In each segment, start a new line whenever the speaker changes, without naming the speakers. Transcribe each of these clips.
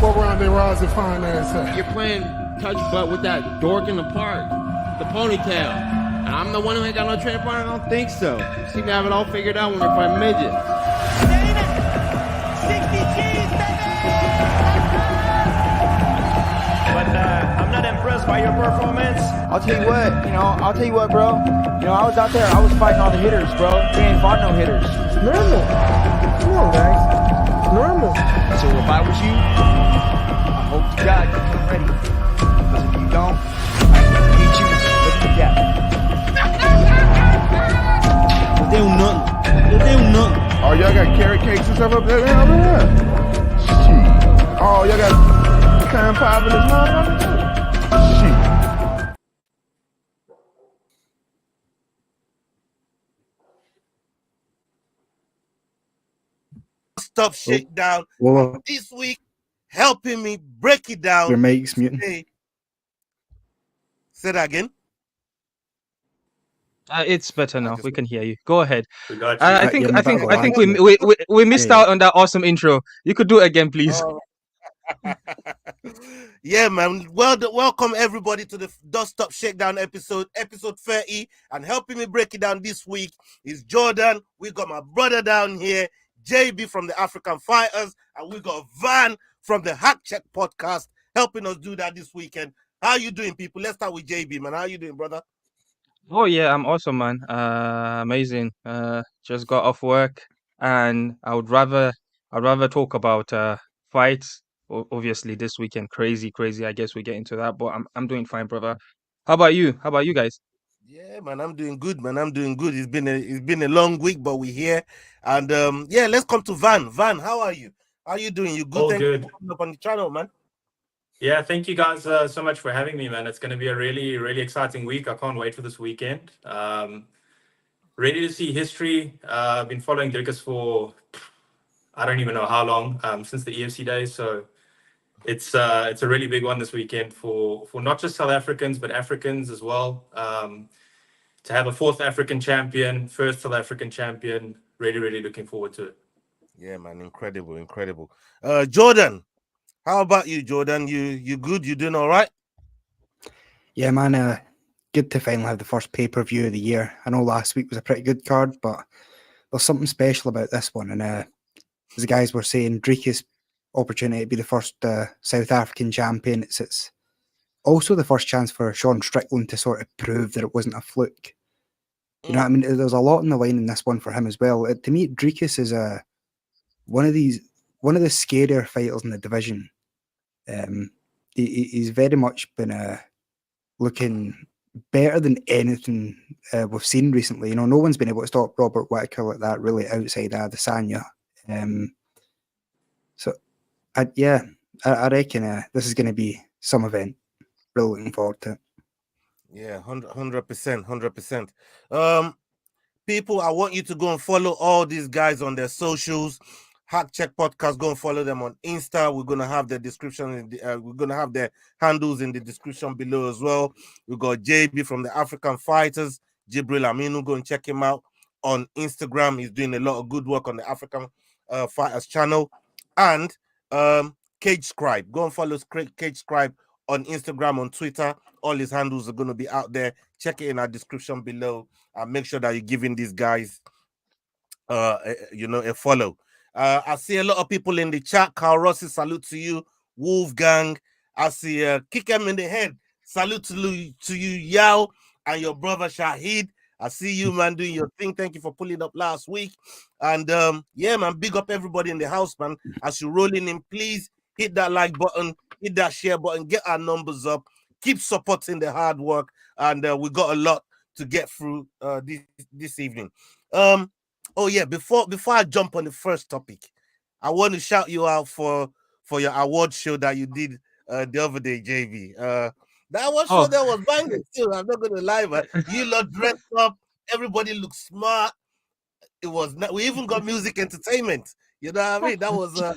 What round they rising finance at?
You're playing touch butt with that dork in the park, the ponytail. And I'm the one who ain't got no training partner? I don't think so. You seem to have it all figured out when we're fighting midgets.
60 G's, baby! But I'm not impressed by your performance.
I'll tell you what, bro. I was out there, I was fighting all the hitters, bro. They ain't fought no hitters.
It's normal. Come on, guys. It's normal.
So if I was you, I hope to God you come ready. Because if you don't, I can beat you with the death.
They do nothing.
Oh, y'all got carrot cakes and stuff up there? Over there. Shit. Oh, y'all got pecan pie in this motherfucker too? Shit.
Stop Shakedown
Whoa.
this week, helping me break it down.
Your mic's muted.
Say that again.
It's better now. We can hear you. Go ahead.
We got you.
I think we missed out on that awesome intro. You could do it again, please.
Yeah, man. Welcome everybody to the Don't Stop Shakedown episode 30. And helping me break it down this week is Jordan. We got my brother down here, JB from the African Fighters, and we got Van from the HackCheck podcast helping us do that this weekend. How you doing, people? Let's start with JB, man. How you doing, brother?
Oh yeah, I'm awesome, man. Amazing. Just got off work, and I'd rather talk about fights. Obviously, this weekend, crazy. I guess we get into that, but I'm doing fine, brother. How about you? How about you guys?
Yeah, man, I'm doing good, man. I'm doing good. It's been a long week, but we're here. And yeah, let's come to Van. Van, how are you? How are you doing? You good?
All
Thank you
good.
for coming up on the channel, man.
Yeah, thank you guys so much for having me, man. It's going to be a really, really exciting week. I can't wait for this weekend. Ready to see history. I've been following Dirkus for I don't even know how long, since the EFC days. So it's a really big one this weekend for not just South Africans but Africans as well. To have a fourth African champion, first South African champion, really, really looking forward to it.
Yeah, man, incredible. Jordan, how about you, Jordan? You good? You doing all right?
Yeah, man. Good to finally have the first pay-per-view of the year. I know last week was a pretty good card, but there's something special about this one. And as the guys were saying, Drieke's opportunity to be the first South African champion. It's also the first chance for Sean Strickland to sort of prove that it wasn't a fluke. You know what I mean? There's a lot in the line in this one for him as well. To me, Driekus is one of the scarier fighters in the division. He's very much been looking better than anything we've seen recently. You know, no one's been able to stop Robert Whittaker like that, really, outside Adesanya. So, I reckon this is going to be some event. Really looking forward to it.
Yeah, 100%. People, I want you to go and follow all these guys on their socials. HackCheck podcast. Go and follow them on Insta. We're gonna have the description. We're gonna have their handles in the description below as well. We got JB from the African Fighters, Jibril Aminu. Go and check him out on Instagram. He's doing a lot of good work on the African Fighters channel. And Cage Scribe. Go and follow Cage Scribe on Instagram, on Twitter. All his handles are going to be out there. Check it in our description below and make sure that you're giving these guys a follow. I see a lot of people in the chat. Carl Rossi, salute to you. Wolfgang, I see Kick him in the head. Salute to you, Yao, and your brother Shahid. I see you, man, doing your thing. Thank you for pulling up last week. And yeah, man, big up everybody in the house, man. As you're rolling in, please hit that like button, hit that share button, get our numbers up, keep supporting the hard work. And we got a lot to get through this evening. Oh yeah, before I jump on the first topic, I want to shout you out for your award show that you did the other day, JV. That award show that was banging too. I'm not gonna lie, but you lot dressed up, everybody looked smart. It was not, we even got music entertainment. You know what I mean? That was that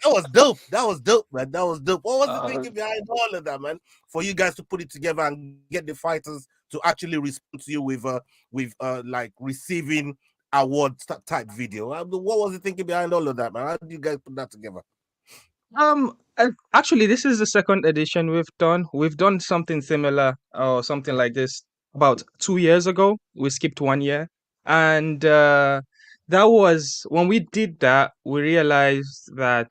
was dope. That was dope, man. That was dope. What was the thinking behind all of that, man? For you guys to put it together and get the fighters to actually respond to you with like receiving award type video. What was the thinking behind all of that, man? How did you guys put that together?
Actually, this is the second edition we've done. We've done something similar or something like this about 2 years ago. We skipped 1 year, and that was when we did that. We realized that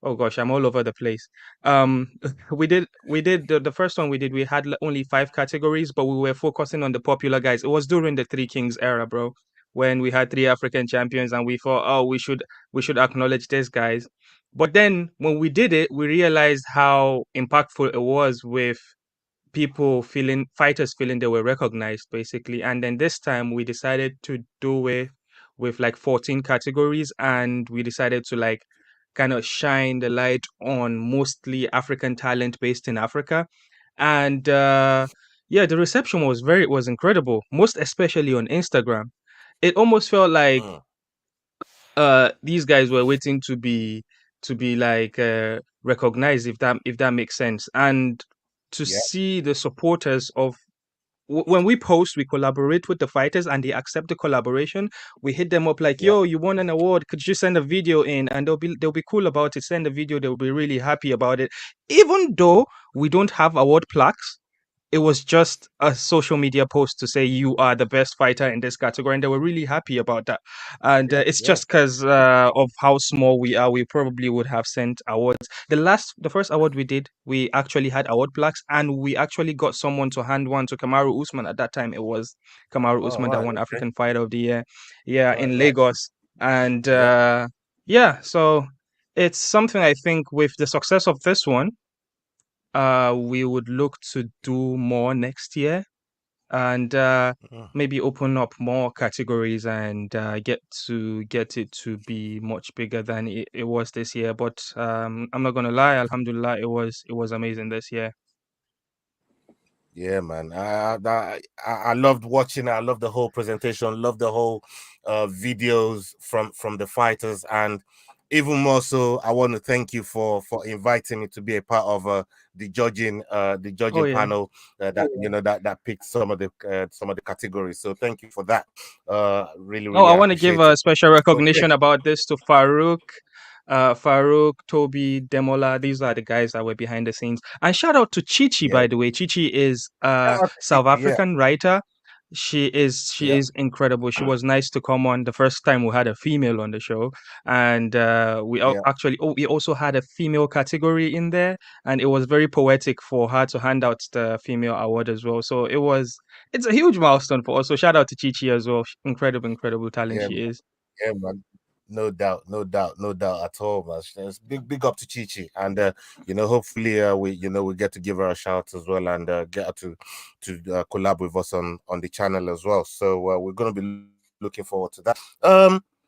oh gosh, I'm all over the place. Um, we did the first one we did. We had only 5 categories, but we were focusing on the popular guys. It was during the Three Kings era, bro, when we had 3 African champions, and we thought, oh, we should acknowledge these guys. But then when we did it, we realized how impactful it was with fighters feeling they were recognized, basically. And then this time we decided to do it with like 14 categories, and we decided to like kind of shine the light on mostly African talent based in Africa. And yeah, the reception was incredible, most especially on Instagram. It almost felt like
Mm.
these guys were waiting to be like recognized, if that makes sense. And to
Yeah,
see the supporters of when we post, we collaborate with the fighters and they accept the collaboration. We hit them up like,
yeah.
yo, you won an award, could you send a video in? And they'll be cool about it. Send a video, they'll be really happy about it, even though we don't have award plaques. It was just a social media post to say you are the best fighter in this category, and they were really happy about that. And
Yeah,
it's
yeah.
just because of how small we are, we probably would have sent awards. The first award we did, we actually had award plaques, and we actually got someone to hand one to Kamaru Usman. At that time, it was Kamaru
Oh,
Usman that
right.
won
Okay.
African Fighter of the Year, yeah,
All right.
in
Nice.
Lagos. And
Yeah.
yeah, so it's something I think with the success of this one, we would look to do more next year, and
Mhm.
maybe open up more categories and get it to be much bigger than it was this year. But I'm not gonna lie, Alhamdulillah, it was amazing this year.
Yeah, man. I loved watching it. I loved the whole presentation. Loved the whole videos from the fighters, and even more so, I want to thank you for inviting me to be a part of the
Oh
judging
yeah.
panel that that picked some of the categories. So thank you for that. Really
Oh,
really
I want to give
appreciate
a
it.
special
So yeah,
recognition about this to Farouk, Toby, Demola. These are the guys that were behind the scenes. And shout out to Chichi,
yeah,
by the way. Chichi is a
yeah,
South
yeah,
African writer. She
yeah,
is incredible. She was nice to come on the first time we had a female on the show, and
yeah.
we also had a female category in there, and it was very poetic for her to hand out the female award as well. So it's a huge milestone for us. So shout out to Chichi as well. Incredible, incredible talent
Yeah,
she is.
yeah, man. No doubt, no doubt, no doubt at all, man. It's big up to Chichi, and hopefully, we get to give her a shout as well, and get her to collab with us on the channel as well. So we're gonna be looking forward to that.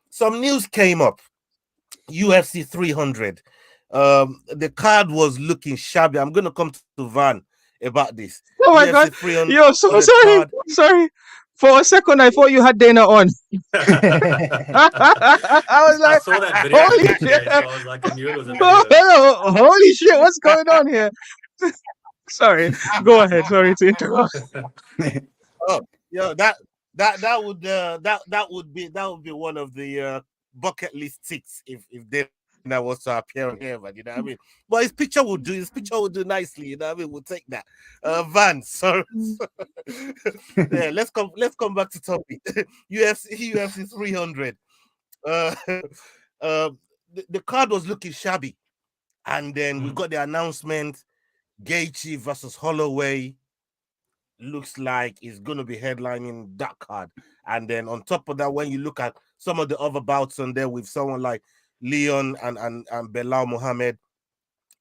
Some news came up. UFC 300. The card was looking shabby. I'm gonna come to Van about this.
Oh my
UFC
god,
300
yo, so sorry,
card.
sorry. For a second, I thought you had Dana on. I was
I
like,
saw that video
holy
actually
shit.
today, so I was like, I knew it was a video.
Holy shit, what's going on here? Sorry, go ahead. Sorry to interrupt.
Oh, yeah, that would be one of the bucket list ticks if Dana was to appear on here, man. You know what I mean? But his picture would do nicely. You know what I mean? We'll take that. Van, sorry. Yeah, let's come back to topic. UFC 300. Uh, the card was looking shabby, and then we got the announcement: Gaethje versus Holloway looks like is going to be headlining that card. And then on top of that, when you look at some of the other bouts on there with someone like Leon and Belal Muhammad,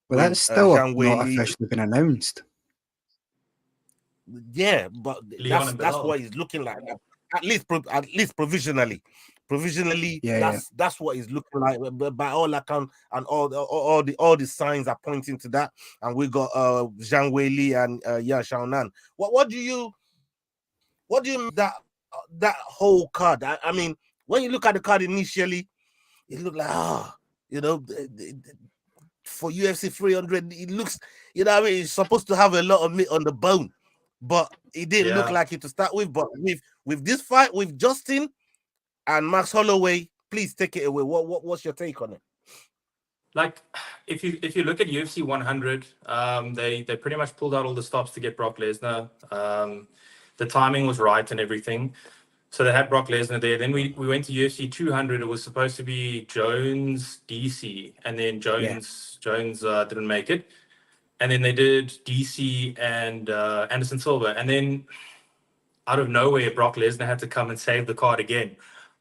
But
with
that's still
Zhang
not
Weili,
officially been announced.
yeah, but
Leon
that's
and
that's
Bilal.
what he's looking like. At least provisionally,
Yeah, yeah.
that's what he's looking like. But by all account, and all the signs are pointing to that. And we got Zhang Weili and Yan Xiaonan. What do you mean that whole card? I mean, when you look at the card initially, it looked like you know for UFC 300, it looks, what I mean, it's supposed to have a lot of meat on the bone, but it didn't look
Yeah.
like it to start with. But with this fight with Justin and Max Holloway, please take it away. What's your take on it?
Like, if you look at UFC 100, they pretty much pulled out all the stops to get Brock Lesnar. The timing was right and everything. So they had Brock Lesnar there. Then we went to UFC 200. It was supposed to be Jones, DC, and then
Yeah.
Jones didn't make it. And then they did DC and Anderson Silva. And then out of nowhere, Brock Lesnar had to come and save the card again.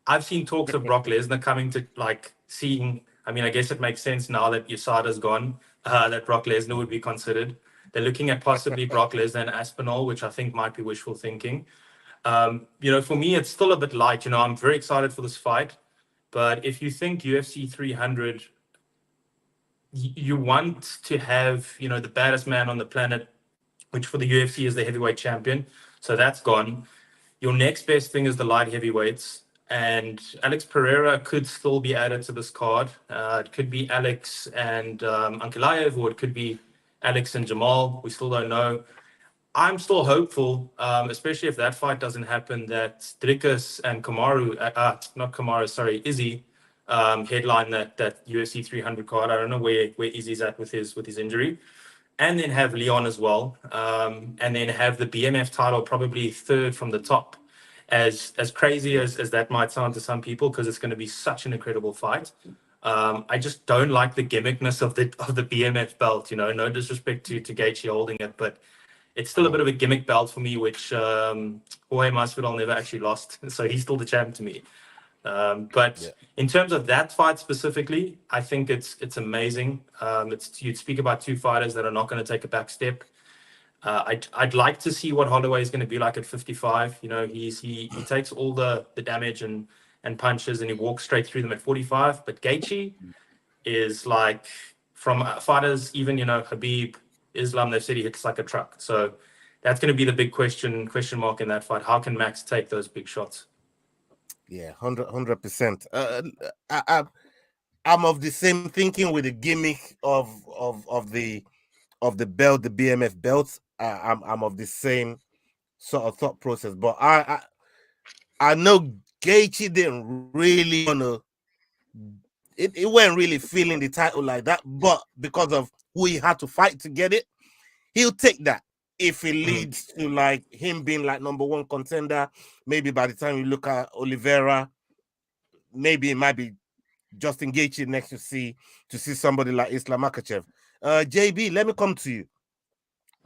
I've seen talks of Brock Lesnar coming to like seeing. I mean, I guess it makes sense now that USADA's gone, that Brock Lesnar would be considered. They're looking at possibly Brock Lesnar and Aspinall, which I think might be wishful thinking. For me, it's still a bit light. I'm very excited for this fight, but if you think UFC 300, you want to have, the baddest man on the planet, which for the UFC is the heavyweight champion. So that's gone. Your next best thing is the light heavyweights. And Alex Pereira could still be added to this card. It could be Alex and Ankalaev, or it could be Alex and Jamal. We still don't know. I'm still hopeful, especially if that fight doesn't happen, that Dricus and Kamaru, not Kamaru, sorry, Izzy, headline that UFC 300 card. I don't know where Izzy's at with his injury. And then have Leon as well. And then have the BMF title probably third from the top. As crazy as that might sound to some people, because it's going to be such an incredible fight. I just don't like the gimmickness of the BMF belt. No disrespect to Gaethje holding it, but it's still a bit of a gimmick belt for me, which Jorge Masvidal never actually lost. So he's still the champ to me. But in terms of that fight specifically, I think it's amazing. You'd speak about two fighters that are not going to take a back step. I'd like to see what Holloway is going to be like at 55. He takes all the damage and punches, and he walks straight through them at 45. But Gaethje is like, from fighters, even Khabib, Islam, they've said he hits like a truck. So that's going to be the big question mark in that fight. How can Max take those big shots?
Yeah, 100%. I'm of the same thinking with the gimmick of the belt, the BMF belt. I'm of the same sort of thought process, but I know Gaethje didn't really wanna. It weren't really feeling the title like that, but because of who he had to fight to get it, he'll take that. If it leads to like him being like number one contender, maybe by the time you look at Oliveira, maybe it might be Justin Gaethje next to see somebody like Islam Makhachev. JB, let me come to you.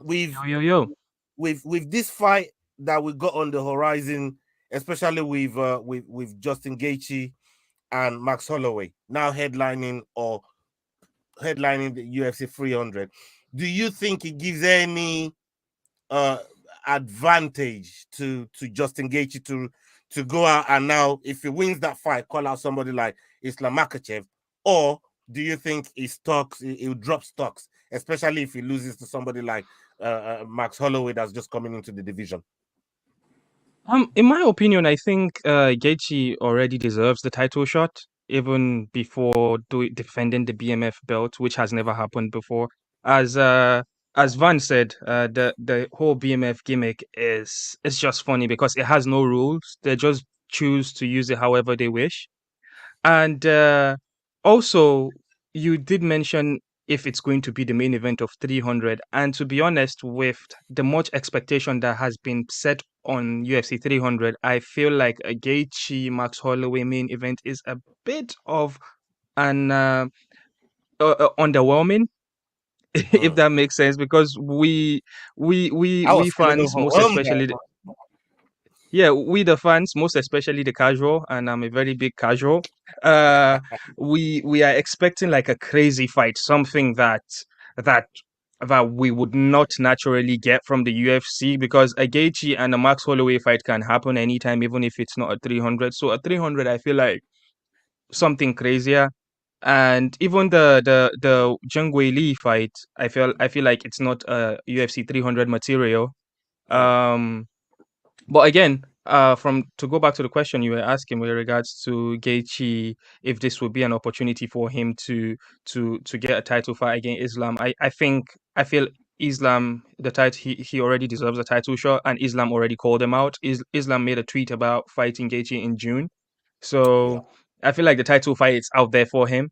With this fight that we got on the horizon, especially with Justin Gaethje and Max Holloway now headlining the UFC 300, do you think it gives any advantage to Justin Gaethje to go out and now, if he wins that fight, call out somebody like Islam Makhachev, or do you think he'll drop stocks, especially if he loses to somebody like Max Holloway that's just coming into the division?
In my opinion, I think Gaethje already deserves the title shot, even before defending the BMF belt, which has never happened before. As Van said, the whole BMF gimmick is just funny because it has no rules. They just choose to use it however they wish. And also, you did mention if it's going to be the main event of 300. And to be honest, with the much expectation that has been set on UFC 300, I feel like a Gaethje Max Holloway main event is a bit of an underwhelming, if that makes sense, because
I
we
was feeling
fans, most
overwhelmed.
especially we the fans, most especially the casual, and I'm a very big casual. Uh, we are expecting like a crazy fight, something that that we would not naturally get from the UFC, because a Gaethje and a Max Holloway fight can happen anytime, even if it's not a 300. So a 300, I feel like something crazier. And even the Zheng Weili fight, I feel like it's not a UFC 300 material. Um, but again, from to go back to the question you were asking with regards to Gaethje, if this would be an opportunity for him to get a title fight against Islam, I feel Islam the title he already deserves a title shot, and Islam already called him out. Islam made a tweet about fighting Gaethje in June, so I feel like the title fight is out there for him.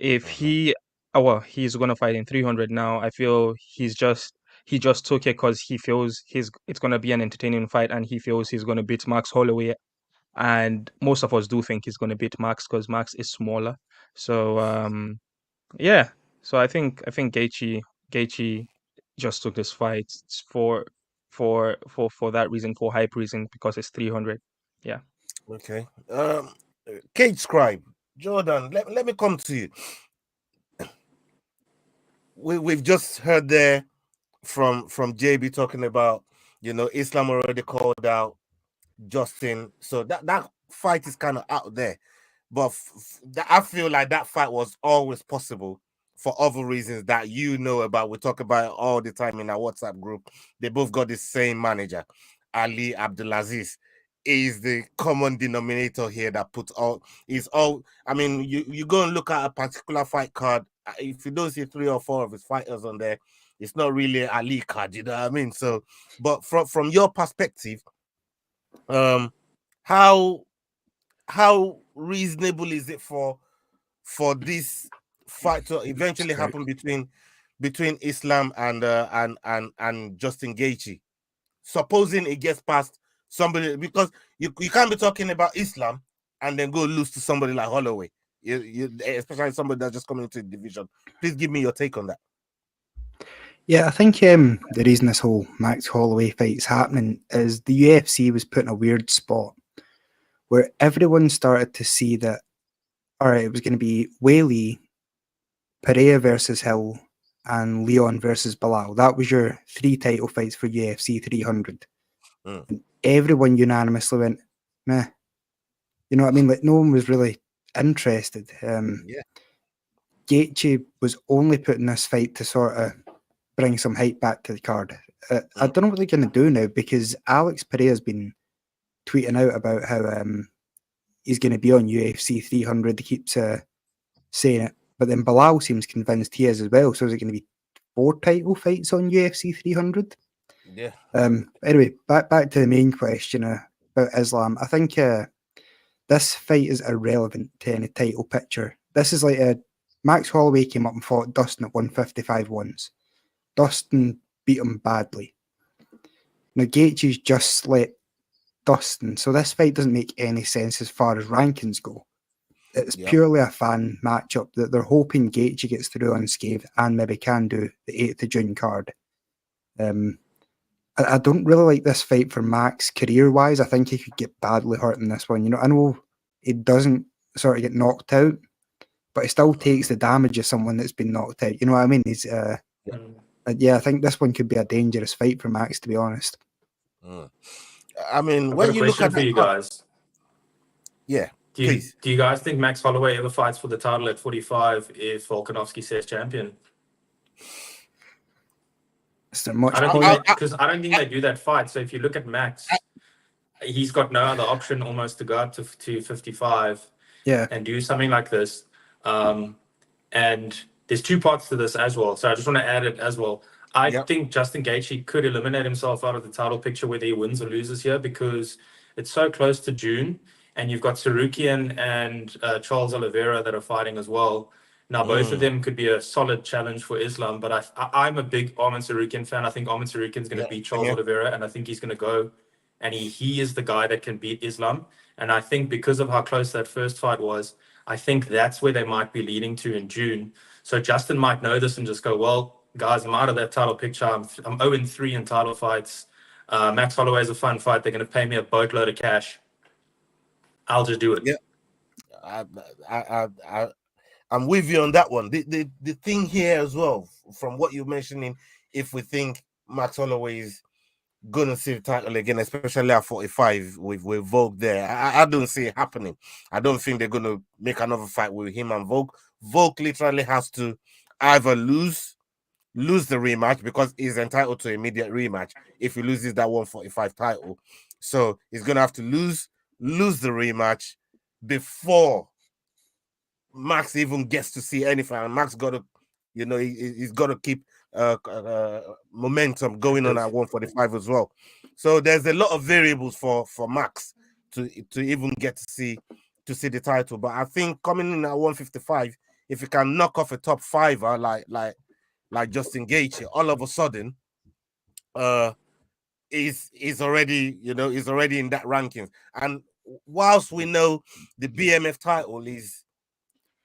If he, well, he's gonna fight in 300 now. I feel he just took it because he feels it's gonna be an entertaining fight, and he feels he's gonna beat Max Holloway. And most of us do think he's gonna beat Max because Max is smaller. So yeah. So I think Gaethje just took this fight for that reason, for hype reason, because it's 300. Yeah.
Okay. Cage Scribe, Jordan, let me come to you. We've just heard there from JB talking about, Islam already called out Justin, so that fight is kind of out there. But I feel like that fight was always possible for other reasons that you know about. We talk about it all the time in our WhatsApp group. They both got the same manager, Ali Abdulaziz. Is the common denominator here that puts all is all. I mean, you go and look at a particular fight card. If you don't see 3 or 4 of his fighters on there, it's not really Ali card. You know what I mean? So, but from your perspective, how reasonable is it for this fight to eventually happen between Islam and Justin Gaethje, supposing it gets past somebody, because you can't be talking about Islam and then go lose to somebody like Holloway, especially somebody that's just coming into the division. Please give me your take on that.
Yeah, I think the reason this whole Max Holloway fight's happening is the UFC was put in a weird spot where everyone started to see that, all right, it was going to be Weili, Pereira versus Hill, and Leon versus Bilal. That was your 3 title fights for UFC 300. And everyone unanimously went, meh. You know what I mean? Like, no one was really interested. Gaethje was only putting this fight to sort of bring some hype back to the card. I don't know what they're going to do now, because Alex Pereira's been tweeting out about how he's going to be on UFC 300. He keeps saying it. But then Bilal seems convinced he is as well. So is it going to be 4 title fights on UFC 300?
Yeah.
Anyway, back to the main question about Islam. I think this fight is irrelevant to any title picture. This is like Max Holloway came up and fought Dustin at 155 once. Dustin beat him badly. Now Gaethje's just slept Dustin, so this fight doesn't make any sense as far as rankings go. It's purely a fan matchup that they're hoping Gaethje gets through unscathed and maybe can do the 8th of June card. I don't really like this fight for Max career-wise. I think he could get badly hurt in this one. I know he doesn't sort of get knocked out, but he still takes the damage of someone that's been knocked out. You know what I mean? He's I think this one could be a dangerous fight for Max, to be honest.
I mean,
I've
when
got a
you look
question
at
for you guys.
Yeah,
Do you guys think Max Holloway ever fights for the title at 45 if Volkanovski says champion?
Is there much
I don't
point?
think because I don't think they do that fight. So if you look at Max, he's got no other option almost to go up to 55 and do something like this. And there's 2 parts to this as well. So I just want to add it as well. I think Justin Gaethje could eliminate himself out of the title picture whether he wins or loses here, because it's so close to June, and you've got Sarukian and Charles Oliveira that are fighting as well. Now, both of them could be a solid challenge for Islam, but I'm a big Arman Sarukian fan. I think Arman Sarukian is going to beat Charles Oliveira, and I think he's going to go, and he is the guy that can beat Islam. And I think because of how close that first fight was, I think that's where they might be leading to in June. So Justin might know this and just go, well, guys, I'm out of that title picture. I'm 0-3 in title fights. Max Holloway is a fun fight. They're going to pay me a boatload of cash. I'll just do it.
Yeah, I'm with you on that one. The thing here as well, from what you're mentioning, if we think Max Holloway is gonna see the title again, especially at 45 with Volk there, I don't see it happening. I don't think they're gonna make another fight with him and Volk. Volk literally has to either lose the rematch, because he's entitled to immediate rematch if he loses that 145 title. So he's gonna have to lose the rematch before Max even gets to see anything. And Max got to, he's got to keep momentum going on at 145 as well. So there's a lot of variables for Max to even get to see the title. But I think coming in at 155, if he can knock off a top fiver like Justin Gaethje, all of a sudden, is already, he's already in that rankings. And whilst we know the BMF title is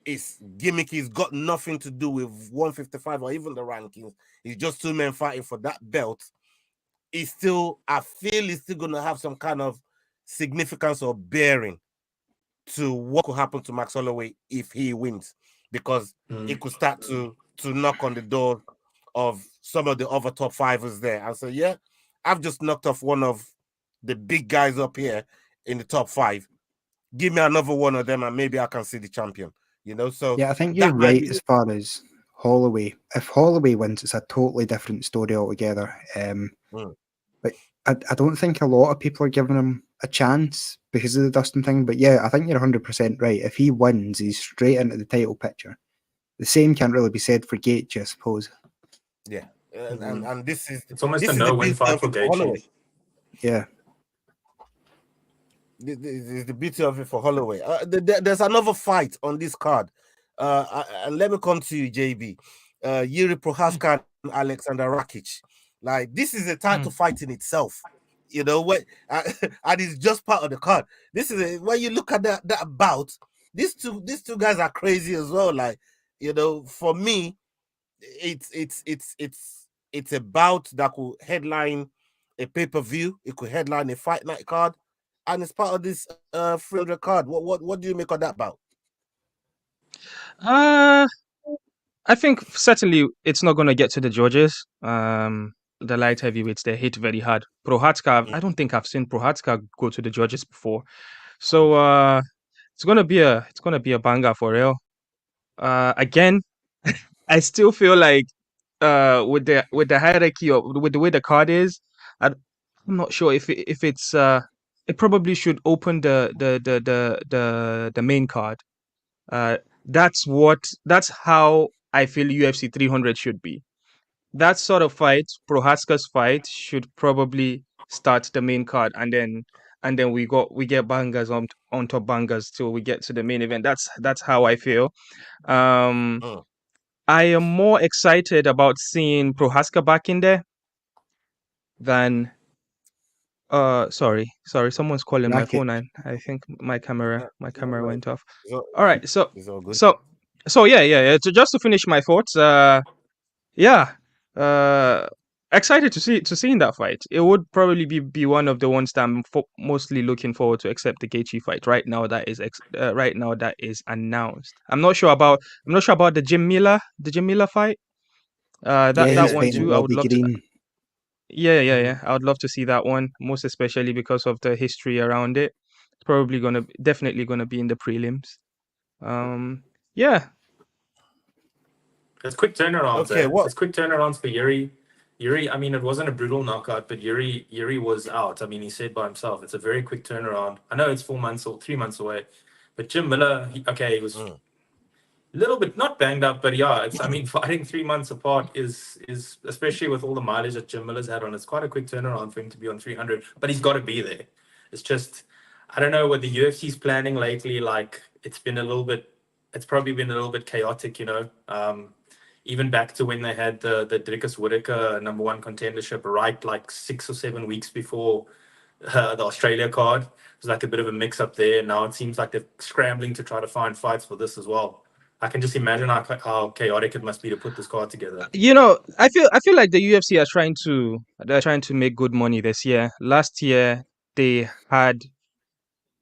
gimmicky, it's got nothing to do with 155 or even the rankings. It's just two men fighting for that belt. I feel it's still gonna have some kind of significance or bearing to what could happen to Max Holloway if he wins, because it could start to knock on the door of some of the other top fivers there. And so, yeah, I've just knocked off one of the big guys up here in the top 5. Give me another one of them, and maybe I can see the champion. So
yeah, I think you're right as far as Holloway. If Holloway wins, it's a totally different story altogether. But I don't think a lot of people are giving him a chance because of the Dustin thing. But yeah, I think you're 100% right. If he wins, he's straight into the title picture. The same can't really be said for Gaethje, I suppose.
Yeah, and this is
it's almost a no-win fight for Gaethje.
Yeah.
The beauty of it for Holloway. There's another fight on this card. And let me come to you, JB. Yuri Prohaska and Alexander Rakic. Like, this is a title fight in itself. And it's just part of the card. This is when you look at that bout. These two guys are crazy as well. Like, for me, it's a bout that could headline a pay-per-view. It could headline a fight night card. And it's part of this 300 card. What do you make of that bout?
I think certainly it's not going to get to the judges. The light heavyweights, they hit very hard. Prohatska, I don't think I've seen Prohatska go to the judges before. So it's gonna be a banger for real. Again, I still feel like with the hierarchy of with the way the card is, I'm not sure if it's it probably should open the main card. That's how I feel UFC 300 should be. That sort of fight, Prohaska's fight, should probably start the main card, and then we get bangers on top bangers till we get to the main event. That's how I feel. I am more excited about seeing Prohaska back in there than sorry, someone's calling my phone, and I think my camera went off. All right, so yeah. Just to finish my thoughts, yeah, excited to see in that fight. It would probably be one of the ones that I'm mostly looking forward to, except the Gaethje fight. Right now, that is announced. I'm not sure about the Jim Miller fight. That one too. I would love to. Yeah. I would love to see that one, most especially because of the history around it. Definitely gonna be in the prelims. Yeah.
It's quick turnarounds. Okay, it's quick turnarounds for Yuri. I mean, it wasn't a brutal knockout, but Yuri was out. I mean, he said by himself, it's a very quick turnaround. I know it's 4 months or 3 months away, but Jim Miller, he was a little bit not banged up, but yeah, I mean, fighting 3 months apart is especially with all the mileage that Jim Miller's had on, it's quite a quick turnaround for him to be on 300. But he's got to be there. It's just, I don't know what the UFC's planning lately. Like, it's probably been a little bit chaotic, even back to when they had the Dricus Whittaker #1 contendership right like 6 or 7 weeks before the Australia card. It was like a bit of a mix-up there. Now it seems like they're scrambling to try to find fights for this as well. I can just imagine how chaotic it must be to put this card together.
I feel like the UFC are trying to make good money this year. Last year they had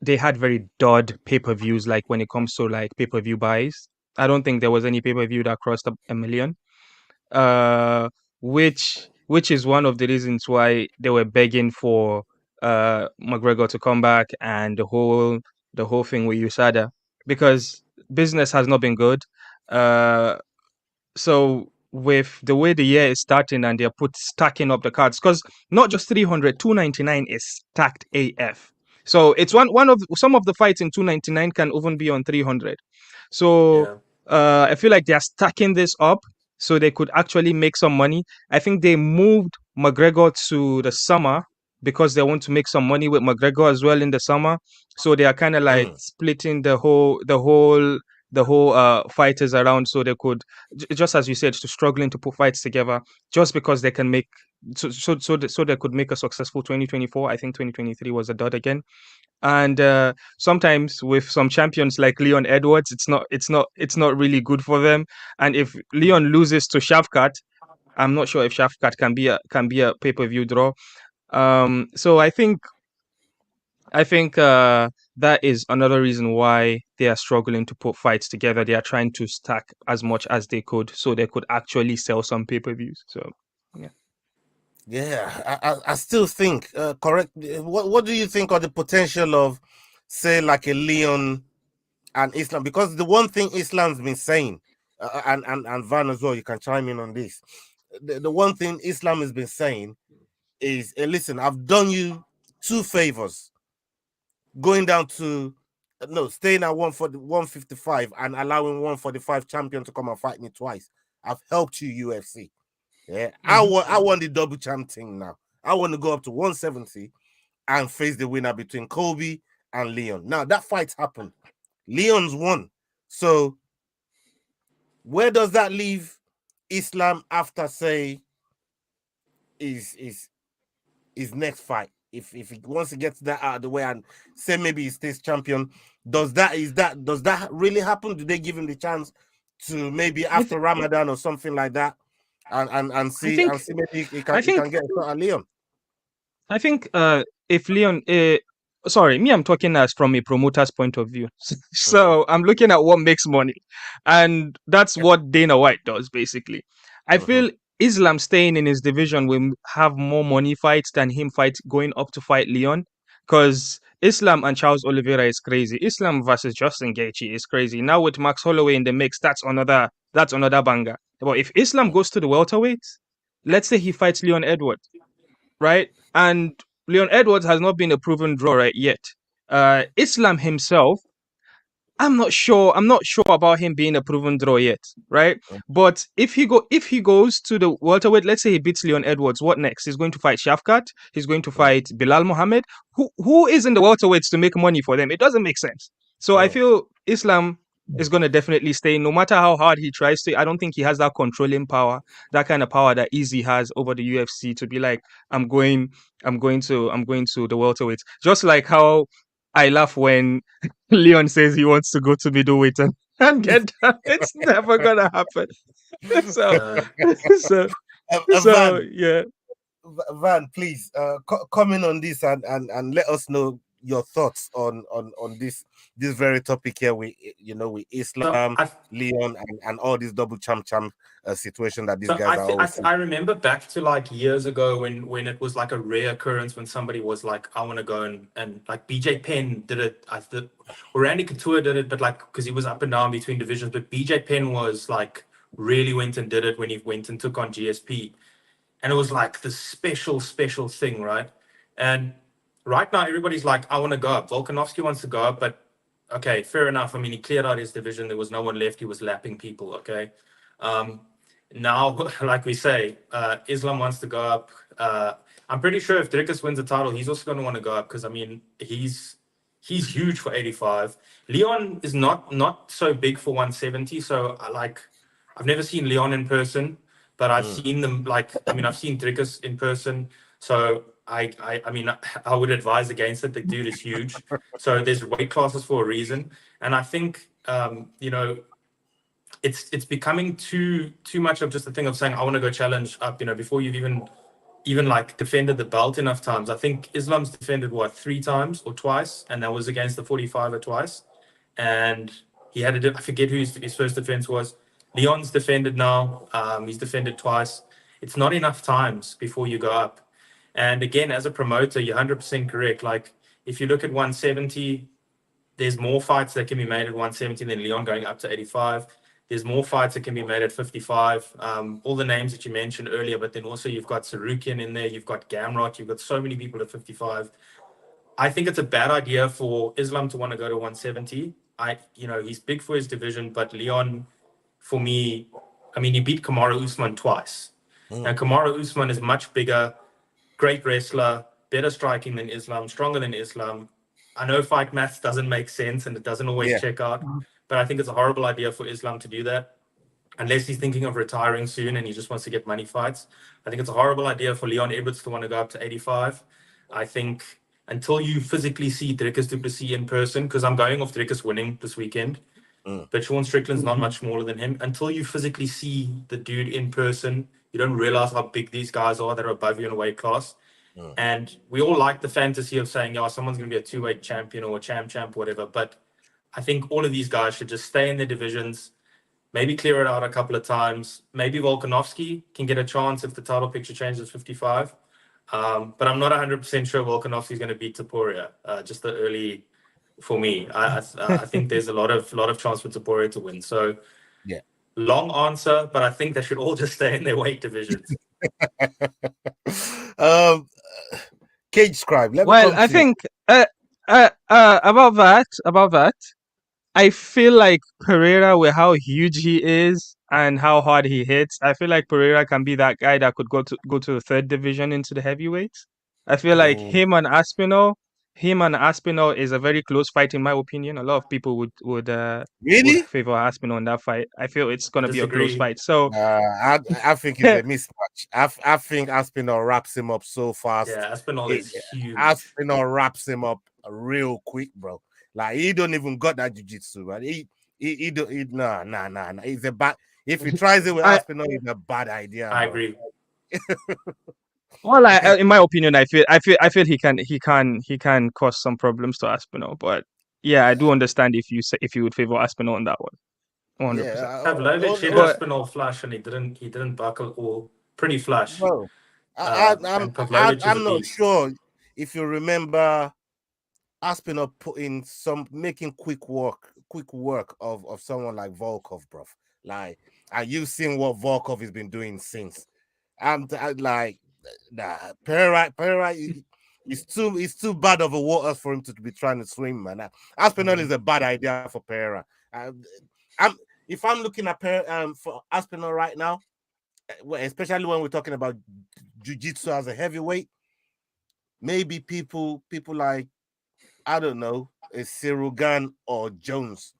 very dud pay-per-views, like when it comes to like pay-per-view buys. I don't think there was any pay-per-view that crossed a million. Which is one of the reasons why they were begging for McGregor to come back, and the whole thing with USADA, because business has not been good. So with the way the year is starting, and they're stacking up the cards, because not just 300, 299 is stacked AF. So it's one of some of the fights in 299 can even be on 300. So I feel like they are stacking this up so they could actually make some money. I think they moved McGregor to the summer because they want to make some money with McGregor as well in the summer. So they are kind of like splitting the whole fighters around, so they could just as you said, to struggling to put fights together just because they can make so they could make a successful 2024. I think 2023 was a dud again. And sometimes with some champions like Leon Edwards, it's not really good for them. And if Leon loses to Shavkat, I'm not sure if Shavkat can be a pay-per-view draw. So I think that is another reason why they are struggling to put fights together. They are trying to stack as much as they could so they could actually sell some pay-per-views. So yeah.
Yeah, I still think correct. What do you think of the potential of, say, like a Leon and Islam? Because the one thing Islam's been saying, and Van as well, you can chime in on this. The one thing Islam has been saying is, listen, I've done you two favors, going down to no, staying at 155 and allowing 145 champion to come and fight me twice. I've helped you, UFC. Yeah, I want the double champ thing now. I want to go up to 170 and face the winner between Kobe and Leon. Now that fight happened. Leon's won. So where does that leave Islam after, say, his next fight? If he wants to get that out of the way and say maybe he stays champion, does that really happen? Do they give him the chance to maybe after Ramadan or something like that, and see maybe he can get a shot at Leon?
I think if Leon, sorry, me, I'm talking as from a promoter's point of view. So I'm looking at what makes money, and that's what Dana White does basically. I feel Islam staying in his division will have more money fights than him going up to fight Leon, because Islam and Charles Oliveira is crazy. Islam versus Justin Gaethje is crazy. Now with Max Holloway in the mix, that's another banger. But if Islam goes to the welterweights, let's say he fights Leon Edwards, right? And Leon Edwards has not been a proven draw right yet. Islam himself, I'm not sure about him being a proven draw yet, right? But if he goes to the welterweight, let's say he beats Leon Edwards, what next? He's going to fight Shavkat. He's going to fight Bilal Muhammad. Who is in the welterweights to make money for them? It doesn't make sense. So I feel Islam is going to definitely stay, no matter how hard he tries to. I don't think he has that controlling power, that kind of power that Easy has over the UFC to be like, I'm going to the welterweights. Just like how I laugh when Leon says he wants to go to middleweight and get that. It's never gonna happen. So, so,
Van,
yeah.
Van, please comment on this and let us know your thoughts on this very topic here with Islam, Leon, and all this double champ situation that these guys are always.
I remember back to like years ago when it was like a rare occurrence when somebody was like, I want to go and like BJ Penn did it. Or Randy Couture did it, but like because he was up and down between divisions. But BJ Penn was like really went and did it when he went and took on GSP. And it was like this special thing, right? And right now, everybody's like, I want to go up. Volkanovski wants to go up, but okay, fair enough. I mean, he cleared out his division. There was no one left. He was lapping people, okay? Now, like we say, Islam wants to go up. I'm pretty sure if Dricus wins the title, he's also going to want to go up because, I mean, he's huge for 85. Leon is not so big for 170, so I've never seen Leon in person. But I've seen them I've seen Dricus in person. So I mean, I would advise against it. The dude is huge. So there's weight classes for a reason. And I think, it's becoming too much of just a thing of saying, I want to go challenge up, before you've even like defended the belt enough times. I think Islam's defended 3 times or twice. And that was against the 45er twice. And he had I forget who his first defense was. Leon's defended now. He's defended twice. It's not enough times before you go up. And again, as a promoter, you're 100% correct. Like, if you look at 170, there's more fights that can be made at 170 than Leon going up to 85. There's more fights that can be made at 55. All the names that you mentioned earlier, but then also you've got Sarukian in there. You've got Gamrot. You've got so many people at 55. I think it's a bad idea for Islam to want to go to 170. He's big for his division, but Leon, for me, I mean, he beat Kamaru Usman twice. And Kamaru Usman is much bigger, great wrestler, better striking than Islam, stronger than Islam. I know fight maths doesn't make sense and it doesn't always check out, But I think it's a horrible idea for Islam to do that. Unless he's thinking of retiring soon and he just wants to get money fights. I think it's a horrible idea for Leon Edwards to want to go up to 85. I think until you physically see Dricus du Plessis in person, because I'm going off Dricus winning this weekend, but Sean Strickland's not much smaller than him. Until you physically see the dude in person, you don't realize how big these guys are that are above you in a weight class. And we all like the fantasy of saying, yeah, someone's going to be a two-weight champion or a champ, whatever. But I think all of these guys should just stay in their divisions, maybe clear it out a couple of times. Maybe Volkanovski can get a chance if the title picture changes 55. But I'm not 100% sure Volkanovski is going to beat Taporia. Just the early, for me, I think there's a lot of chance for Taporia to win. So
Yeah.
long answer, but I think they should all just stay in their weight divisions.
Cage Scribe. Let me
Well,
come
I
to you.
think about that, I feel like Pereira, with how huge he is and how hard he hits, I feel like Pereira can be that guy that could go to the third division into the heavyweights. I feel like him and Aspinall is a very close fight in my opinion. A lot of people would
Really?
favor Aspinall in that fight. I feel it's gonna be a close
Disagree.
fight. So
I think it's a mismatch. I think Aspinall wraps him up so fast.
Yeah, Aspinall is huge.
Aspinall wraps him up real quick, bro. Like he don't even got that jiu-jitsu, man. He don't nah. It's a bad if he tries it with Aspinall, it's a bad idea.
I
bro.
agree.
Well, in my opinion, I feel he can cause some problems to Aspinall, but yeah, I do understand if you would favor Aspinall on that one, 100%.
Yeah,
Pavlovich hit Aspinall flush and he didn't buckle, or pretty flush.
bro.
And Pavlovich is a
I'm not
beast.
sure if you remember Aspinall making quick work of someone like Volkov, bro. Like, and you've seen what Volkov has been doing since. I'm like, nah, Pereira, he's too bad of a water for him to be trying to swim, man. Aspinall is a bad idea for Pereira. If I'm looking at for Aspinall right now, especially when we're talking about jiu-jitsu as a heavyweight, maybe people like, I don't know, a Sirugan or Jones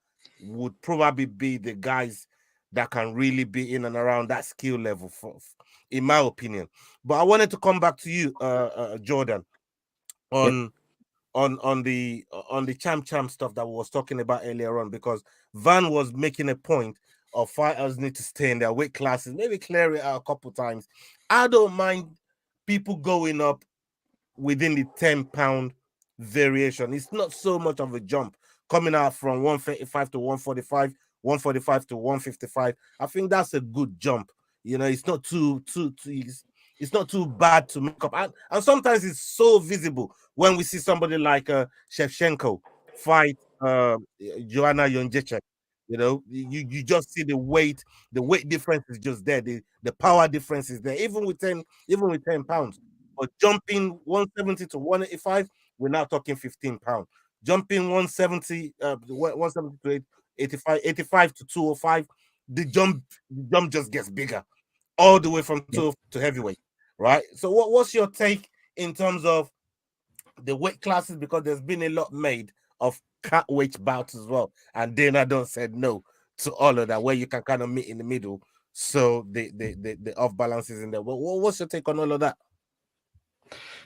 would probably be the guys that can really be in and around that skill level, in my opinion. But I wanted to come back to you, Jordan, on the champ stuff that we was talking about earlier on, because Van was making a point of fighters need to stay in their weight classes, maybe clear it out a couple times. I don't mind people going up within the 10-pound variation. It's not so much of a jump coming out from 135 to 145, 145 to 155. I think that's a good jump. You know, it's not too it's not too bad to make up. And sometimes it's so visible when we see somebody like Shevchenko fight Joanna Jędrzejczyk. You know, you just see the weight difference is just there. The power difference is there, even with 10 pounds. But jumping 170 to 185, we're now talking 15 pounds. Jumping 170 to 85 to 205, the jump just gets bigger, all the way from 2 to heavyweight, right? So what's your take in terms of the weight classes? Because there's been a lot made of cat weight bouts as well, and Dana don't said no to all of that, where you can kind of meet in the middle, so the off balance is in there. What's your take on all of that?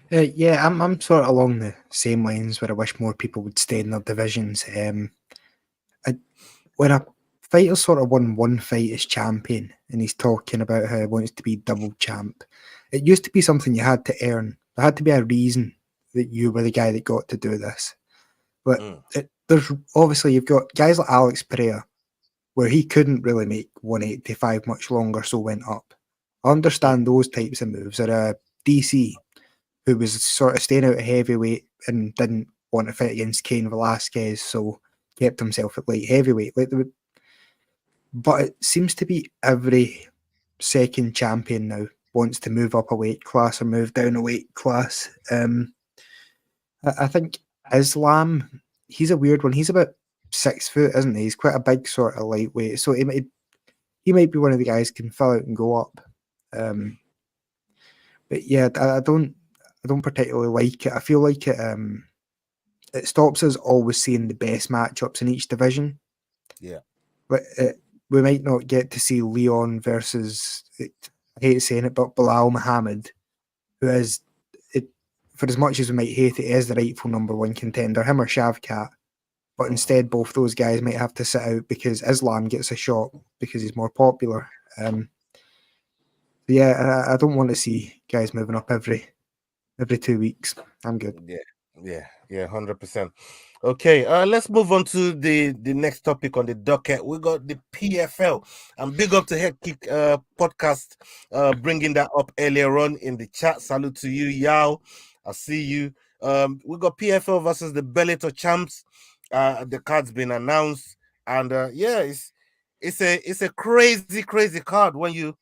Yeah, I'm sort of along the same lines where I wish more people would stay in their divisions. When a fighter sort of won one fight as champion and he's talking about how he wants to be double champ, it used to be something you had to earn. There had to be a reason that you were the guy that got to do this. But there's obviously, you've got guys like Alex Pereira, where he couldn't really make 185 much longer, so went up. I understand those types of moves. Or DC, who was sort of staying out of heavyweight and didn't want to fight against Cain Velasquez, so kept himself at light heavyweight. But it seems to be every second champion now wants to move up a weight class or move down a weight class. I think Islam, he's a weird one. He's about 6 foot, isn't he? He's quite a big sort of lightweight, so he might be one of the guys who can fill out and go up. But yeah, I don't particularly like it. I feel like it stops us always seeing the best matchups in each division.
Yeah.
But we might not get to see Leon versus, I hate saying it, but Bilal Muhammad, who is, it, for as much as we might hate it, is the rightful number one contender, him or Shavkat. But instead, both those guys might have to sit out because Islam gets a shot because he's more popular. Yeah, I don't want to see guys moving up every 2 weeks. I'm good.
Yeah, 100%. Okay, let's move on to the next topic on the docket. We got the PFL, and big up to HackCheck podcast, bringing that up earlier on in the chat. Salute to you, Yao. I see you. We got PFL versus the Bellator champs. The card's been announced, and yeah, it's a crazy card when you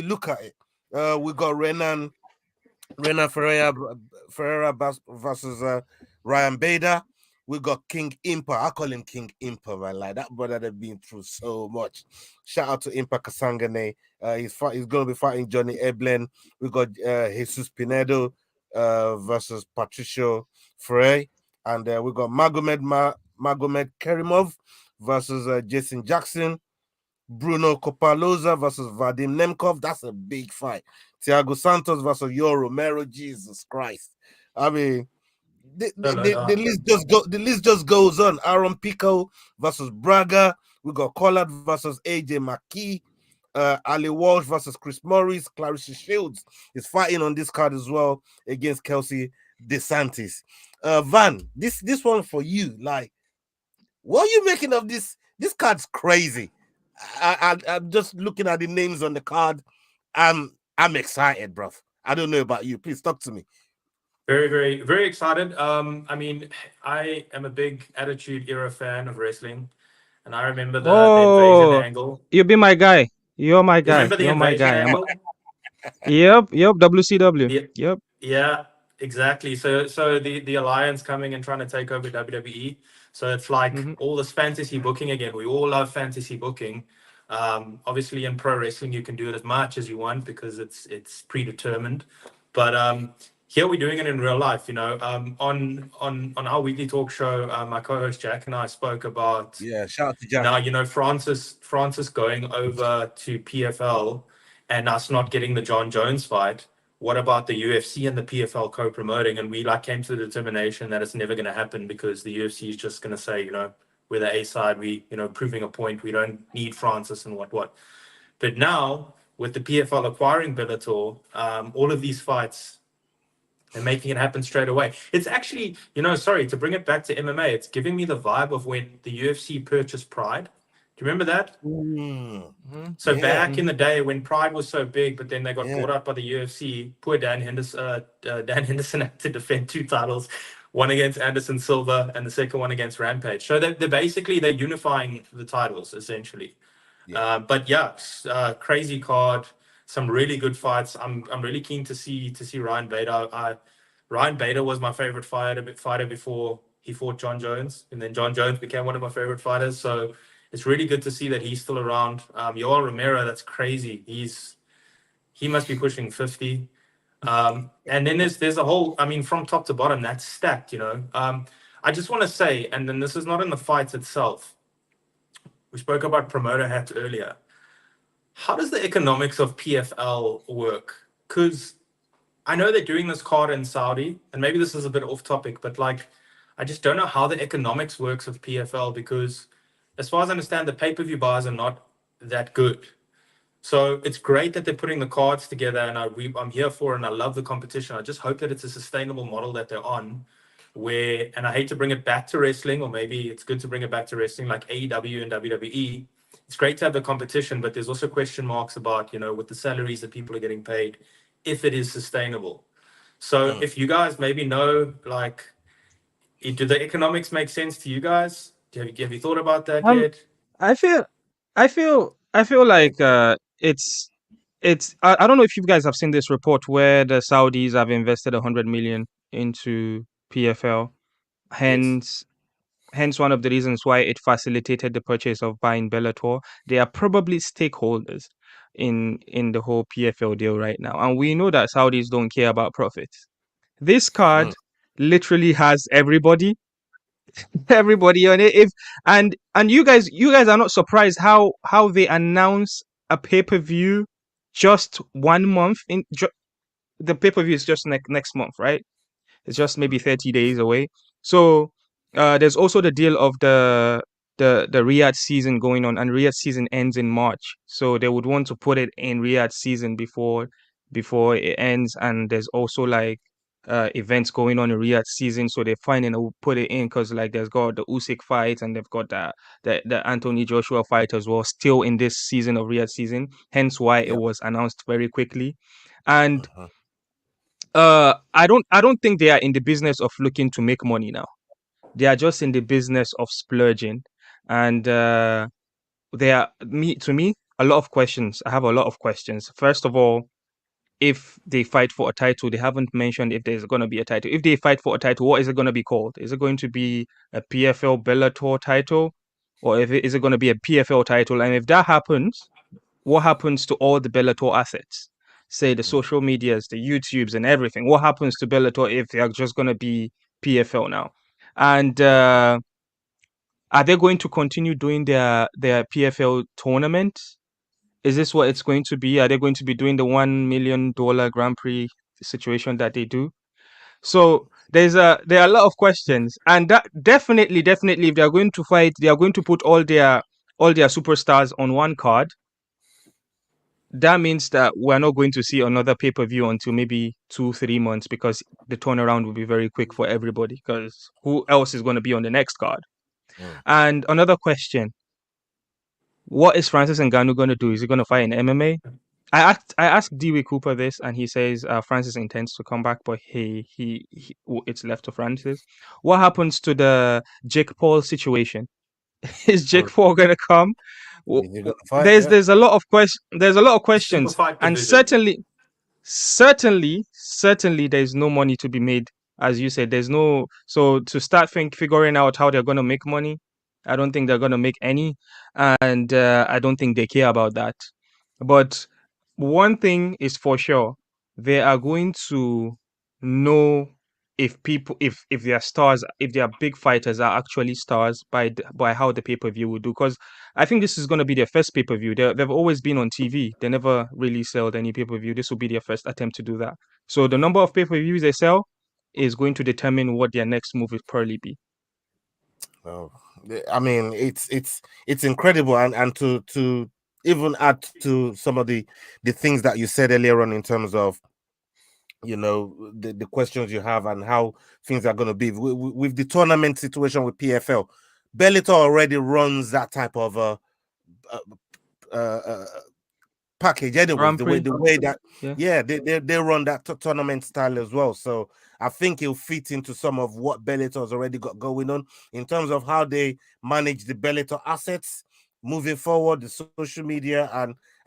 look at it. We got Renan Ferreira versus Ryan Bader. We got King Impa. I call him King Impa, man. Like that brother that been through so much. Shout out to Impa Kasangane. He's going to be fighting Johnny Eblen. We got Jesus Pinedo versus Patricio Frey. And we got Magomed Kerimov versus Jason Jackson. Bruno Copaloza versus Vadim Nemkov. That's a big fight. Thiago Santos versus Yo Romero. Jesus Christ. I mean, the list just goes on. Aaron Pico versus Braga. We got Collard versus AJ McKee. Ali Walsh versus Chris Morris. Clarissa Shields is fighting on this card as well against Kelsey DeSantis. Van, this one for you. Like, what are you making of this? This card's crazy. I'm just looking at the names on the card. I'm excited, bro. I don't know about you. Please talk to me.
Very, very, very excited. I mean, I am a big Attitude Era fan of wrestling, and I remember the invasion
Oh,
angle.
you be my guy. You're my
You
guy.
remember the
You're my
invasion
guy.
angle?
Yep. WCW.
Yeah,
Yep.
yeah, exactly. So the alliance coming and trying to take over WWE. So it's like
Hmm.
all this fantasy booking again. We all love fantasy booking. Obviously, in pro wrestling, you can do it as much as you want because it's predetermined. But here we're doing it in real life. You know, on our weekly talk show, my co-host Jack and I spoke about
Yeah, shout out to Jack.
now, you know, Francis going over to PFL and us not getting the John Jones fight. What about the UFC and the PFL co-promoting? And we like came to the determination that it's never going to happen because the UFC is just going to say, you know, we're the A side, we, you know, proving a point. We don't need Francis and what. But now with the PFL acquiring Bellator, all of these fights and making it happen straight away. It's actually, you know, sorry, to bring it back to MMA, it's giving me the vibe of when the UFC purchased Pride. Do you remember that? So
Yeah.
back in the day when Pride was so big, but then they got bought out by the UFC, poor Dan Henderson, Dan Henderson had to defend 2 titles, one against Anderson Silva and the second one against Rampage. So they're unifying the titles essentially. But yeah, crazy card, some really good fights. I'm really keen to see Ryan Bader. Ryan Bader was my favorite fighter before he fought John Jones, and then John Jones became one of my favorite fighters. So it's really good to see that he's still around. Yoel Romero, that's crazy. He must be pushing 50. And then there's a whole, I mean, from top to bottom, that's stacked, you know. I just want to say, and then this is not in the fights itself. We spoke about promoter hats earlier. How does the economics of PFL work? Because I know they're doing this card in Saudi, and maybe this is a bit off topic, but like, I just don't know how the economics works of PFL because, as far as I understand, the pay-per-view bars are not that good. So it's great that they're putting the cards together, and I'm here for it, and I love the competition. I just hope that it's a sustainable model that they're on, where, and I hate to bring it back to wrestling, or maybe it's good to bring it back to wrestling like AEW and WWE. It's great to have the competition, but there's also question marks about, you know, with the salaries that people are getting paid, if it is sustainable. So if you guys maybe know, like, do the economics make sense to you guys? Have you thought about that
Um,
yet?
I feel, I feel like it's. I don't know if you guys have seen this report where the Saudis have invested 100 million into PFL.
Yes.
Hence one of the reasons why it facilitated the purchase of buying Bellator. They are probably stakeholders in the whole PFL deal right now, and we know that Saudis don't care about profits. This card literally has everybody. everybody on it. If and you guys are not surprised how they announce a pay-per-view just 1 month the pay-per-view is just next month, right? It's just maybe 30 days away. So there's also the deal of the Riyadh season going on, and Riyadh season ends in March. So they would want to put it in Riyadh season before it ends. And there's also like events going on in Riyadh season, so they're finding to put it in because like there's got the Usyk fight and they've got the Anthony Joshua fight as well, still in this season of Riyadh season. Hence why it
Yeah.
was announced very quickly. And
Uh-huh.
I don't think they are in the business of looking to make money now. They are just in the business of splurging. And they are me to me a lot of questions. I have a lot of questions. First of all, if they fight for a title, they haven't mentioned if there's going to be a title. If they fight for a title, what is it going to be called? Is it going to be a PFL Bellator title, or is it going to be a PFL title? And if that happens, what happens to all the Bellator assets? Say the social medias, the YouTubes, and everything. What happens to Bellator if they are just going to be PFL now? And are they going to continue doing their PFL tournament? Is this what it's going to be? Are they going to be doing the $1 million Grand Prix situation that they do? So there are a lot of questions, and that definitely, if they are going to fight, they are going to put all their superstars on one card. That means that we're not going to see another pay-per-view until maybe 2-3 months, because the turnaround will be very quick for everybody, because who else is going to be on the next card?
Mm.
And another question: what is Francis Ngannou going to do? Is he going to fight in MMA? I asked Dewey Cooper this, and he says Francis intends to come back, but it's left to Francis. What happens to the Jake Paul situation? Is Jake
Mm.
Paul going to come?
Is he gonna fight?
There's
Yeah.
there's a lot of
Super
questions,
fight
and
division.
certainly there's no money to be made. As you said, there's no, so to start figuring out how they're going to make money, I don't think they're going to make any. And I don't think they care about that. But one thing is for sure: they are going to know if people, if their stars, if their big fighters are actually stars by how the pay-per-view will do. Because I think this is going to be their first pay-per-view. They've always been on TV. They never really sold any pay-per-view. This will be their first attempt to do that. So the number of pay-per-views they sell is going to determine what their next move will probably be.
Well, I mean, it's incredible, and to even add to some of the things that you said earlier on in terms of the questions you have and how things are going to be with the tournament situation with PFL. Bellator already runs that type of uh, uh, uh, package anyways,
Grand
the way
Prix,
the way that
yeah.
they run that tournament style as well. So I think it'll fit into some of what Bellator's already got going on in terms of how they manage the Bellator assets moving forward, the social media,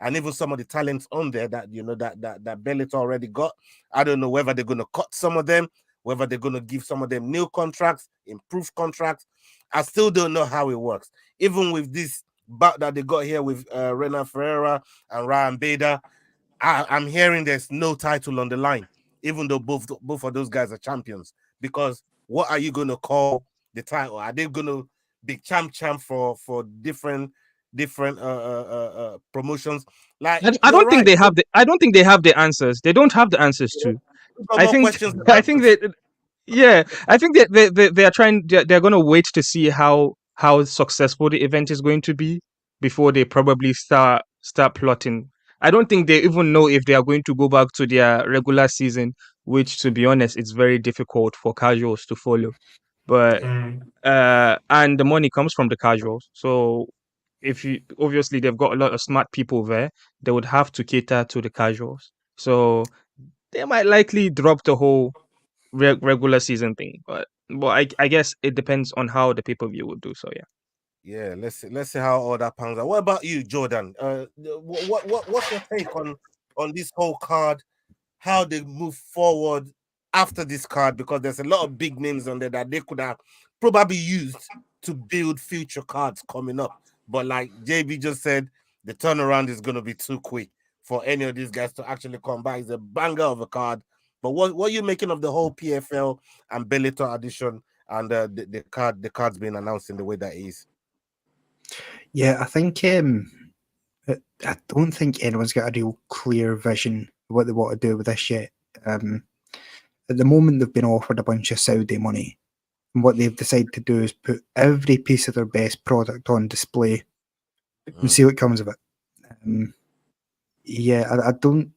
and even some of the talents on there that that Bellator already got. I don't know whether they're going to cut some of them, whether they're going to give some of them new contracts, improved contracts. I still don't know how it works. Even with this bout that they got here with Renan Ferreira and Ryan Bader, I'm hearing there's no title on the line, even though both of those guys are champions. Because what are you going to call the title? Are they going to be champ for different promotions? Like,
I
you're
don't think
right.
they have the answers. They don't have the answers to.
We've got
I
more
think
questions than
I think
answers.
that Yeah, I think that they are trying. They're going to wait to see how successful the event is going to be before they probably start plotting. I don't think they even know if they are going to go back to their regular season, which, to be honest, it's very difficult for casuals to follow. But
Mm.
and the money comes from the casuals. So if you obviously they've got a lot of smart people there, they would have to cater to the casuals. So they might likely drop the whole regular season thing. But I guess it depends on how the pay-per-view will do so. Yeah.
Yeah, let's see how all that pans out. What about you, Jordan? What's your take on this whole card? How they move forward after this card? Because there's a lot of big names on there that they could have probably used to build future cards coming up. But like JB just said, the turnaround is going to be too quick for any of these guys to actually come back. It's a banger of a card. But what are you making of the whole PFL and Bellator addition and the card's being announced in the way that it is.
Yeah, I think I don't think anyone's got a real clear vision of what they want to do with this yet. At the moment, they've been offered a bunch of Saudi money, and what they've decided to do is put every piece of their best product on display and see what comes of it. Yeah, I don't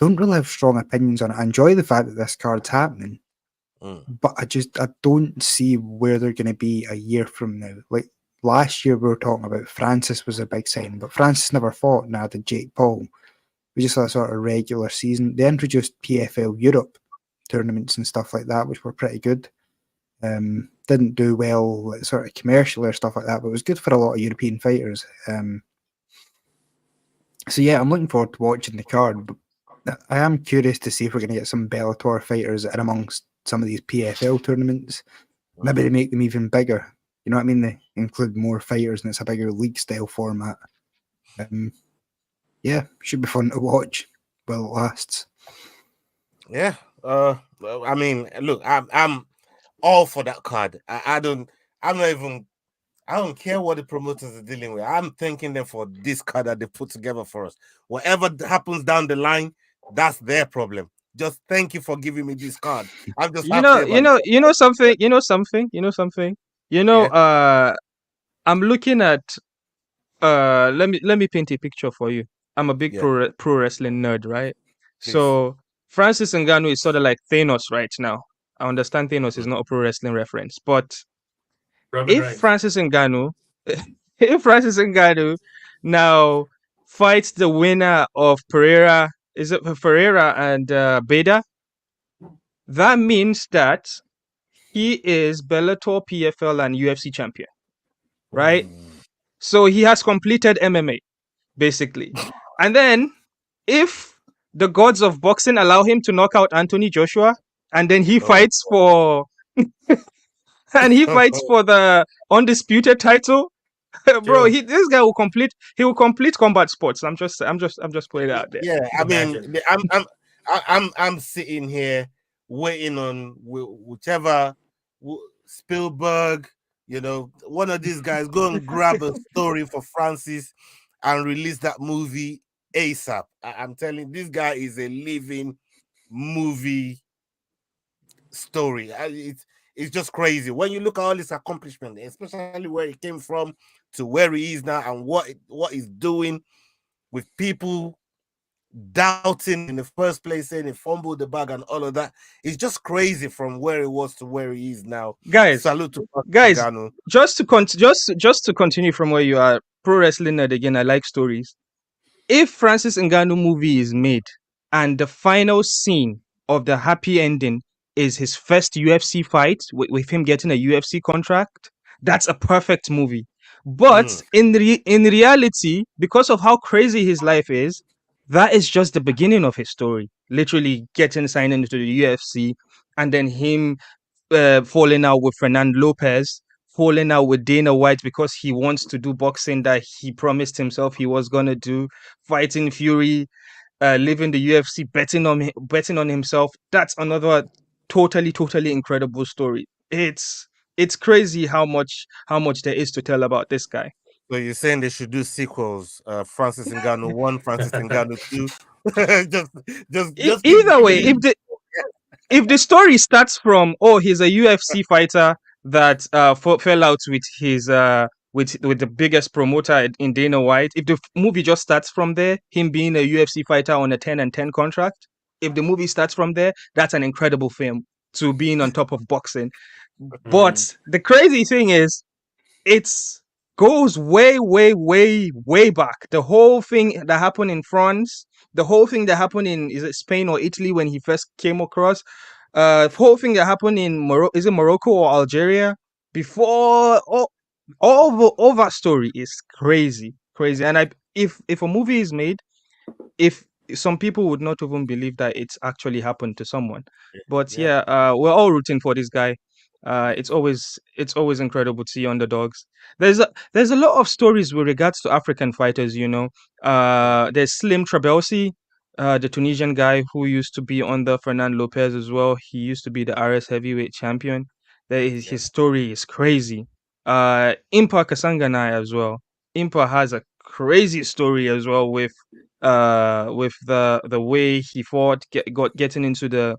really have strong opinions on it. I enjoy the fact that this card's happening, but I don't see where they're going to be a year from now. Like last year, we were talking about Francis was a big sign, but Francis never fought. Now did Jake Paul. We just had a sort of regular season. They introduced PFL Europe tournaments and stuff like that, which were pretty good. Didn't do well, like, sort of commercially or stuff like that, but it was good for a lot of European fighters. So yeah, I'm looking forward to watching the card. But I am curious to see if we're going to get some Bellator fighters in amongst some of these PFL tournaments. Maybe they make them even bigger. You know what I mean? They include more fighters and it's a bigger league style format. Yeah, should be fun to watch while it lasts.
Yeah. Well, I mean, look, I'm all for that card. I don't care what the promoters are dealing with. I'm thanking them for this card that they put together for us. Whatever happens down the line, that's their problem. Just thank you for giving me this card. I'm just happy about
something.
Yeah.
I'm looking at let me paint a picture for you. I'm a big
Yeah.
pro wrestling nerd, right?
Please.
So Francis Ngannou is sort of like Thanos right now. I understand Thanos is not a pro wrestling reference, but
Roman
if
Reigns.
Francis Ngannou now fights the winner of Pereira, is it Pereira and Beda? That means that he is Bellator, PFL, and UFC champion, right? So he has completed MMA, basically. And then, if the gods of boxing allow him to knock out Anthony Joshua, and then he fights for the undisputed title, bro, this guy will complete. He will complete combat sports. I'm just putting it out there.
Yeah, I mean,
Imagine.
I'm sitting here waiting on whichever Spielberg, one of these guys go and grab a story for Francis and release that movie ASAP. I'm telling you, this guy is a living movie story. It's just crazy when you look at all his accomplishment, especially where he came from to where he is now and what he's doing with people doubting in the first place, saying he fumbled the bag and all of that. It's just crazy from where he was to where he is now.
Guys,
salute to
guys,
Ngannou.
just to continue from where you are, pro wrestling nerd again. I like stories. If Francis Ngannou movie is made and the final scene of the happy ending is his first UFC fight with him getting a UFC contract, that's a perfect movie. But in reality, because of how crazy his life is, that is just the beginning of his story. Literally getting signed into the UFC and then him falling out with Fernando Lopez, falling out with Dana White because he wants to do boxing that he promised himself he was gonna do, fighting Fury, leaving the UFC, betting on himself. That's another totally incredible story. It's crazy how much there is to tell about this guy.
So you're saying they should do sequels? Francis Ngannou 1, Francis Ngannou 2. just
Either way, if the story starts from he's a UFC fighter that fell out with his with the biggest promoter in Dana White, if the movie just starts from there, him being a UFC fighter on a 10-10 contract, if the movie starts from there, that's an incredible film to being on top of boxing. But the crazy thing is, it's goes way back. The whole thing that happened in France, the whole thing that happened in Spain or Italy when he first came across, the whole thing that happened in Morocco or Algeria before all that story is crazy. And if a movie is made, if some people would not even believe that it's actually happened to someone. But yeah, we're all rooting for this guy. It's always incredible to see underdogs. There's a lot of stories with regards to African fighters. There's Slim Trabelsi, the Tunisian guy who used to be under Fernando Lopez as well. He used to be the RS heavyweight champion. His story is crazy. Impa Kasanganai as well. Impa has a crazy story as well with the way he fought, getting into the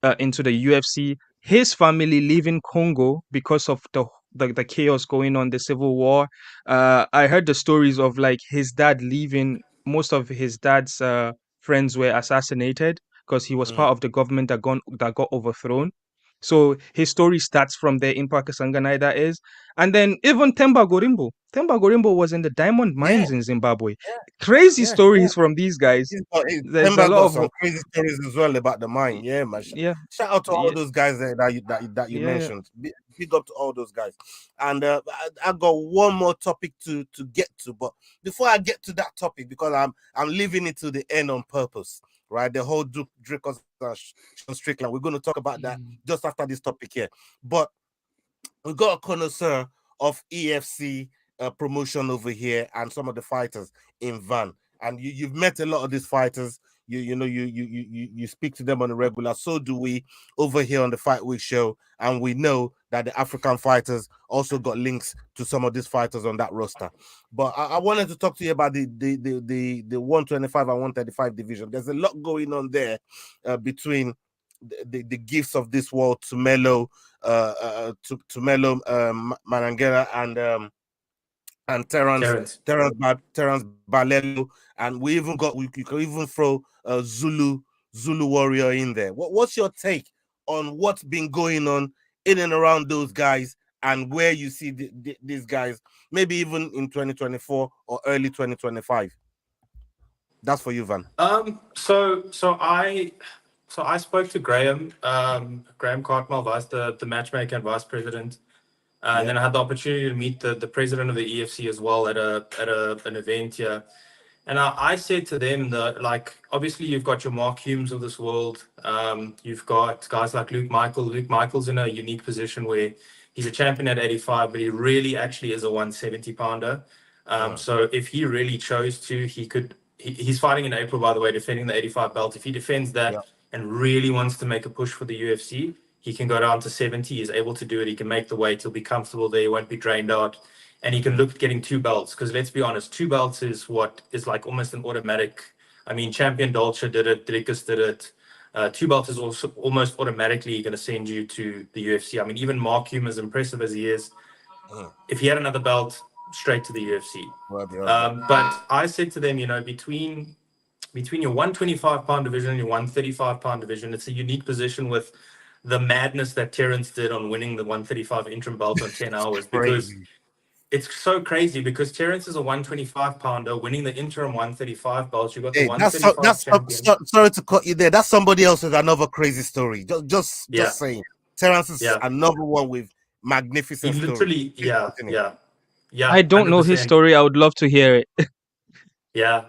UFC. His family leaving Congo because of the chaos going on, the civil war. I heard the stories of like his dad leaving. Most of his dad's friends were assassinated because he was part of the government that got overthrown. So his story starts from there in Pakistan, that is. And then even Temba Gorimbo. Temba Gorimbo was in the diamond
Yeah,
mines in Zimbabwe. Crazy
yeah,
stories from these guys. There's a
Temba
lot
got
of
some crazy stories as well about the mine. Yeah, man.
yeah,
Shout out to all
yeah,
those guys that you
yeah.
mentioned. Big up to all those guys. And I got one more topic to get to, but before I get to that topic, because I'm leaving it to the end on purpose, right? The whole Dricos Sean Strickland. We're going to talk about that just after this topic here, but we got a connoisseur of EFC promotion over here and some of the fighters in Van. And you've met a lot of these fighters. You speak to them on a regular. So do we over here on the Fight Week show. And we know that the African fighters also got links to some of these fighters on that roster. But I wanted to talk to you about the 125 and 135 division. There's a lot going on there between the gifts of this world to Melo, to Melo, Marangera, and
Terrence.
Terrence Balelo, and we can even throw Zulu Warrior in there. What's your take on what's been going on in and around those guys, and where you see these guys, maybe even in 2024 or early 2025? That's for you, Van.
So I spoke to Graham Cartmel, the matchmaker and vice president. And then I had the opportunity to meet the president of the EFC as well at an event here. And I said to them that, like, obviously you've got your Mark Humes of this world. You've got guys like Luke Michael. Luke Michael's in a unique position where he's a champion at 85, but he really actually is a 170 pounder. So if he really chose to, he could. He's fighting in April, by the way, defending the 85 belt. If he defends that and really wants to make a push for the UFC, he can go down to 70. He's able to do it. He can make the weight. He'll be comfortable there. He won't be drained out. And he can look at getting 2 belts. Because let's be honest, 2 belts is what is like almost an automatic. I mean, Champion Dolce did it. Dricus did it. 2 belts is also almost automatically going to send you to the UFC. I mean, even Mark Hume, as impressive as he is, if he had another belt, straight to the UFC. But I said to them, between your 125 pound division and your 135 pound division, it's a unique position with the madness that Terrence did on winning the 135 interim belt on 10 hours. Because it's so crazy, because Terrence is a 125 pounder winning the interim 135 belt. You got the 135 champion.
Sorry to cut you there. That's somebody else with another crazy story. Just saying. Terrence is another one with magnificent
He literally,
story.
Yeah.
I don't know his
100%.
story. I would love to hear it.
Yeah.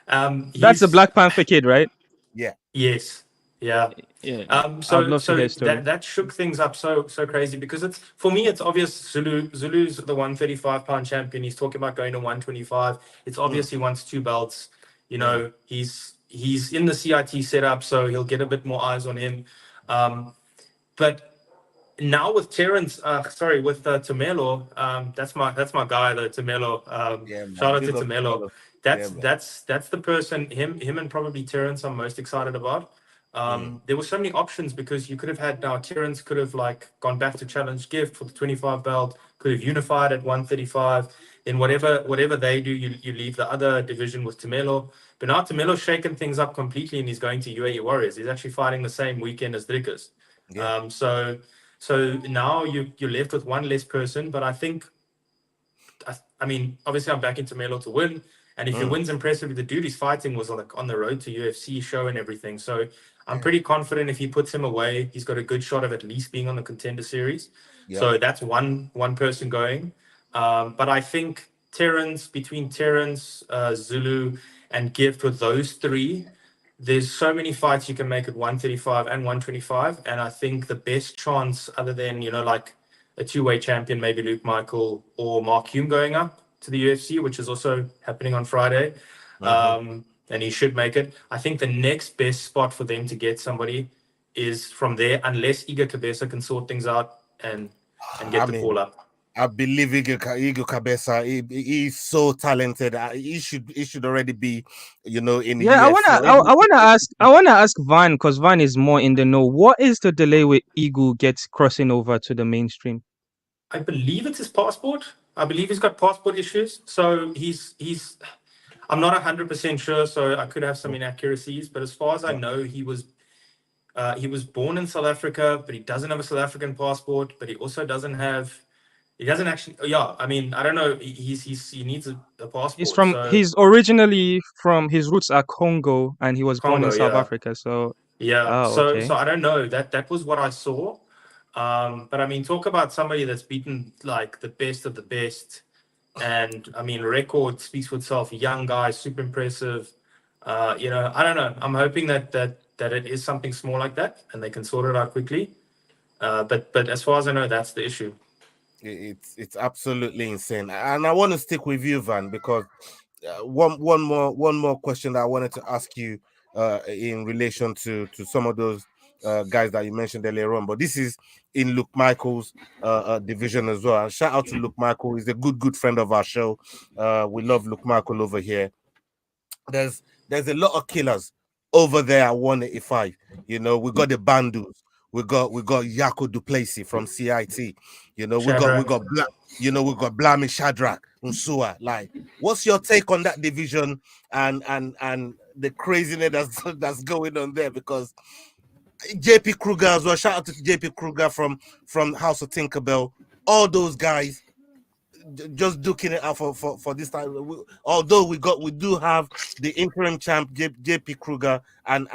That's the Black Panther kid, right?
Yeah.
Yes. Yeah.
Yeah. I would love to hear his story.
that shook things up so crazy, because it's, for me, it's obvious. Zulu's the 135 pound champion. He's talking about going to 125. It's obvious he wants 2 belts. He's in the CIT setup, so he'll get a bit more eyes on him. But now with Terrence, with Tamelo, that's my guy, the Tamelo. Shout out to Tamelo. That's the person, him and probably Terrence I'm most excited about. There were so many options, because you could have had, now Terrence could have like gone back to challenge Gift for the 25 belt, could have unified at 135. Then whatever they do, you leave the other division with Tamelo. But now Tamelo's shaken things up completely, and he's going to UAE Warriors. He's actually fighting the same weekend as Dricus. So now you're left with one less person. But I think, I mean, obviously I'm backing Tamelo to win. And if he wins impressively, the dude he's fighting was on the road to UFC show and everything. So I'm pretty confident if he puts him away, he's got a good shot of at least being on the Contender Series. So that's one person going. But I think between Terrence, Zulu, and Gift, with those 3, there's so many fights you can make at 135 and 125. And I think the best chance, other than, like a 2-way champion, maybe Luke Michael or Mark Hume going up to the UFC, which is also happening on Friday. And he should make it. I think the next best spot for them to get somebody is from there, unless Iga Cabeza can sort things out and get
I
the
mean,
call up.
I believe Igor Cabeza. He's so talented. He should already be, in the
Yeah,
UFC. Or
I wanna ask Van, because Van is more in the know. What is the delay with Eagle gets crossing over to the mainstream?
I believe it's his passport. I believe he's got passport issues. So he's. I'm not 100% sure, so I could have some inaccuracies. But as far as I know, he was born in South Africa, but he doesn't have a South African passport. But he also doesn't have. He doesn't actually. Yeah, I mean, I don't know. He needs a passport. So
He's originally from, his roots are Congo, and he was born in
Congo,
South
yeah.
Africa. So,
Yeah.
oh,
So
okay.
I don't know. That was what I saw. But I mean, talk about somebody that's beaten like the best of the best. And I mean, record speaks for itself. Young guy, super impressive. I don't know. I'm hoping that it is something small like that, and they can sort it out quickly. But as far as I know, that's the issue.
it's absolutely insane. And I want to stick with you, Van, because one more question that I wanted to ask you in relation to some of those guys that you mentioned earlier on. But this is in Luke Michael's division as well. And shout out to Luke Michael. He's a good friend of our show. We love Luke Michael over here. There's a lot of killers over there at 185. We got the Bandus. We got Yako Duplessis from CIT.
Shadrach.
We got Blami Shadrach Unsua. Like, what's your take on that division and the craziness that's going on there? Because JP Kruger as well. Shout out to JP Kruger from House of Tinkerbell. All those guys just duking it out for this time. Although we do have the interim champ JP Kruger and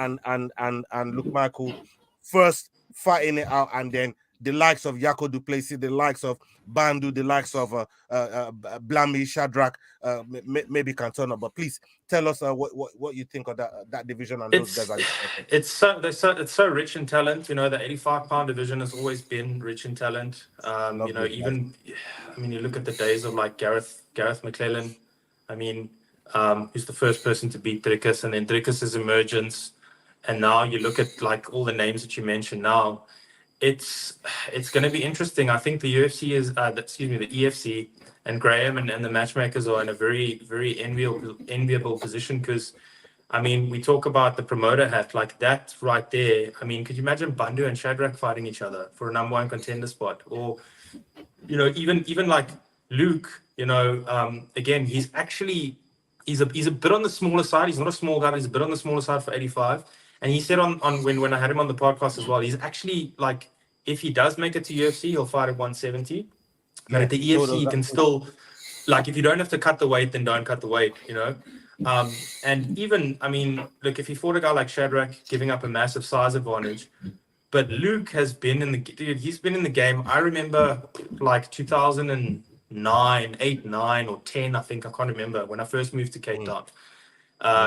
Luke Michael first fighting it out, and then the likes of Yako Duplessis, the likes of Bandu, the likes of Blami Shadrach, maybe can turn up. But please tell us what you think of that division and those
It's
guys.
it's so rich in talent. The 85-pound division has always been rich in talent. Even I mean, you look at the days of like Gareth McClellan. I mean, who's the first person to beat Dricus, and then Dricus's emergence, and now you look at like all the names that you mentioned now. It's going to be interesting. I think the UFC the EFC and Graham and the matchmakers are in a very, very enviable position, because I mean, we talk about the promoter hat, like that right there. I mean, could you imagine Bandu and Shadrach fighting each other for a number one contender spot? Or, even like Luke, again, he's a bit on the smaller side. He's not a small guy, but he's a bit on the smaller side for 85. And he said on when I had him on the podcast as well, he's actually like, if he does make it to UFC, he'll fight at 170. But at the EFC, you can still, like, if you don't have to cut the weight, then don't cut the weight. And even, I mean, look, if he fought a guy like Shadrach, giving up a massive size advantage, but Luke has been he's been in the game. I remember like 2009, 8, 9, or 10, I think, I can't remember, when I first moved to Cape Town.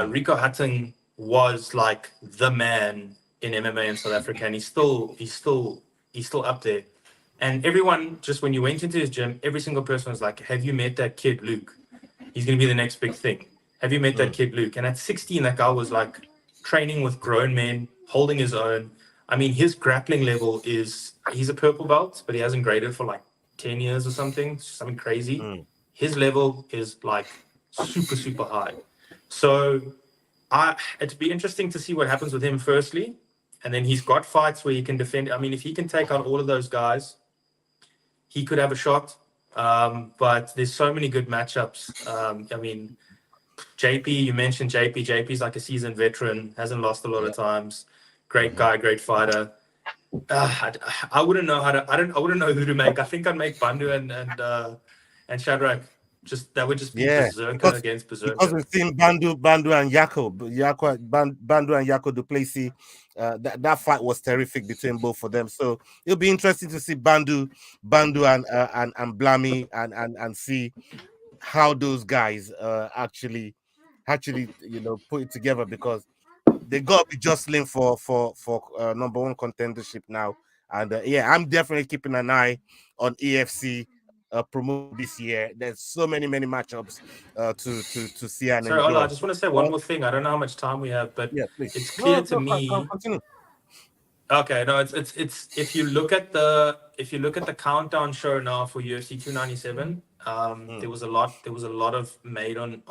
Rico Hutton was like the man in MMA in South Africa, and he's still up there. And everyone, just when you went into his gym, every single person was like, "Have you met that kid, Luke? He's going to be the next big thing. Have you met that kid, Luke?" And at 16, that guy was like training with grown men, holding his own. I mean, his grappling level he's a purple belt, but he hasn't graded for like 10 years or something crazy. His level is like super, super high. So it'd be interesting to see what happens with him firstly. And then he's got fights where he can defend. I mean, if he can take out all of those guys, he could have a shot. But there's so many good matchups. I mean, JP, you mentioned JP. JP's like a seasoned veteran, hasn't lost a lot of times. Great guy, great fighter. I wouldn't know I wouldn't know who to make. I think I'd make Bandu and Shadrach. That would just be berserker against berserker.
Because we've seen Bandu and Bandu and Yako Duplessis. That fight was terrific between both of them. So it'll be interesting to see Bandu and Blami and see how those guys actually put it together, because they got to be jostling for number one contendership now. And I'm definitely keeping an eye on EFC promotion this year. There's so many matchups to see and
Sorry,
enjoy.
Ola, I just want to say one more thing. I don't know how much time we have, but
Yeah, please.
it's clear to me.
Continue.
Okay, no, it's if you look at the countdown show now for UFC 297, there was a lot of made on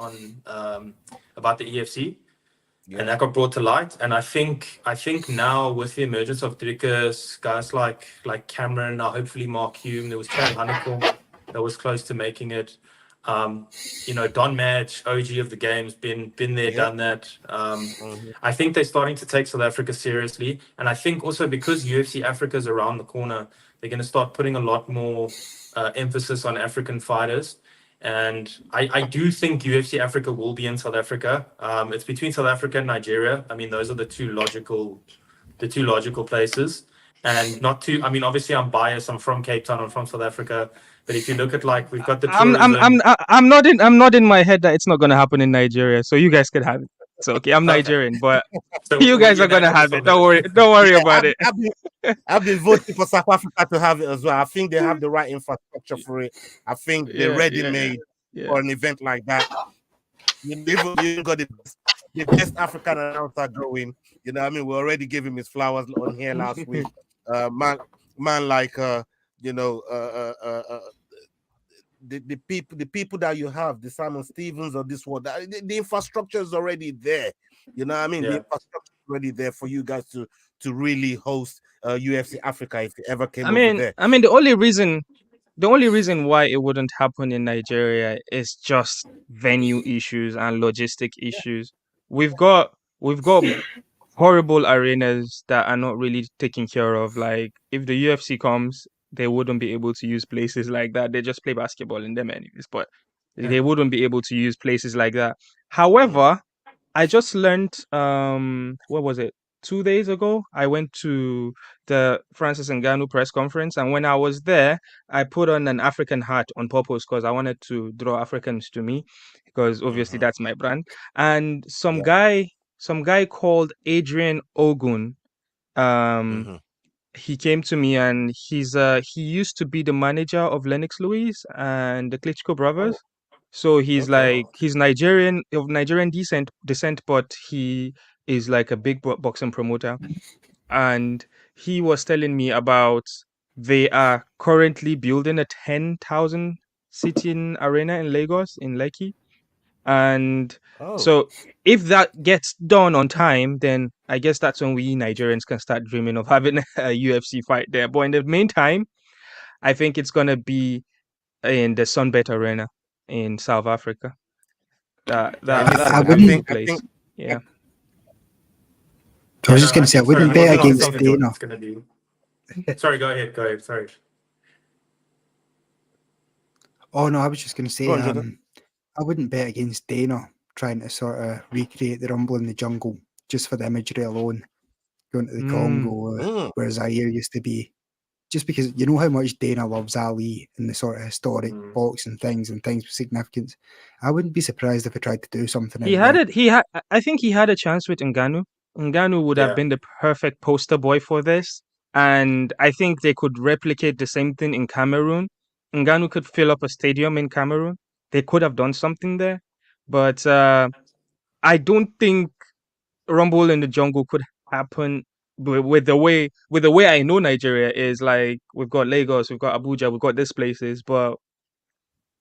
about the EFC, and that got brought to light. And I think now with the emergence of Dricus, guys like Cameron, now hopefully Mark Hume, there was Chad Honeycomb that was close to making it. Don Madge, OG of the game's been there, done that. I think they're starting to take South Africa seriously, and I think also because UFC Africa is around the corner, they're going to start putting a lot more emphasis on African fighters. And I do think UFC Africa will be in South Africa. It's between South Africa and Nigeria. I mean, those are the two logical places. And not too. I mean, obviously, I'm biased. I'm from Cape Town. I'm from South Africa. But if you look at like we've got the tourism.
I'm not in my head that it's not gonna happen in Nigeria, so you guys could have it. It's okay. I'm
Okay.
Nigerian, but
So
you guys
we're
are gonna
unanimous
have it.
on
Don't
that.
worry. Don't worry about it.
I've been voting for South Africa to have it as well. I think they have the right infrastructure for it. I think they're ready made for an event like that. You even got the best African announcer going. You know what I mean? We already gave him his flowers on here last week. Man like the people that you have, the Simon Stevens or this one, the infrastructure is already there. You know what I mean? The
Yeah.
infrastructure is already there for you guys to really host UFC Africa if you ever came
I
over
mean,
there.
the only reason why it wouldn't happen in Nigeria is just venue issues and logistic issues. We've got horrible arenas that are not really taken care of. Like if the UFC comes, they wouldn't be able to use places like that. They just play basketball in them anyways, but
Yeah.
they wouldn't be able to use places like that. However, I just learned what was it? 2 days ago, I went to the Francis Ngannou press conference, and when I was there, I put on an African hat on purpose because I wanted to draw Africans to me, because obviously that's my brand. And some guy called Adrian Ogun, um, he came to me, and he used to be the manager of Lennox Lewis and the Klitschko brothers. So he's like he's Nigerian, of Nigerian descent, but he is like a big boxing promoter. And he was telling me about they are currently building a 10,000 seating arena in Lagos, in Lekki. And so if that gets done on time, then I guess that's when we Nigerians can start dreaming of having a UFC fight there. But in the meantime, I think it's gonna be in the Sunbet Arena in South Africa.
I
That's a beautiful
wouldn't.
place. Yeah.
I was
no,
just going to say I
sorry,
wouldn't
I
bet
wasn't gonna
against
tell me what
Dana.
it's gonna do. Sorry, go ahead. Sorry.
Oh no, I was just going to say
Go on, Jordan.
I wouldn't bet against Dana trying to sort of recreate the Rumble in the Jungle just for the imagery alone, going to the Congo, where Zaire used to be. Just because you know how much Dana loves Ali and the sort of historic boxing things and things with significance. I wouldn't be surprised if he tried to do something
He
out
had
there.
it. I think he had a chance with Ngannou. Ngannou would have
Yeah.
been the perfect poster boy for this, and I think they could replicate the same thing in Cameroon. Ngannou could fill up a stadium in Cameroon. They could have done something there, but I don't think Rumble in the Jungle could happen with the way I know Nigeria is. Like we've got Lagos, we've got Abuja, we've got these places, but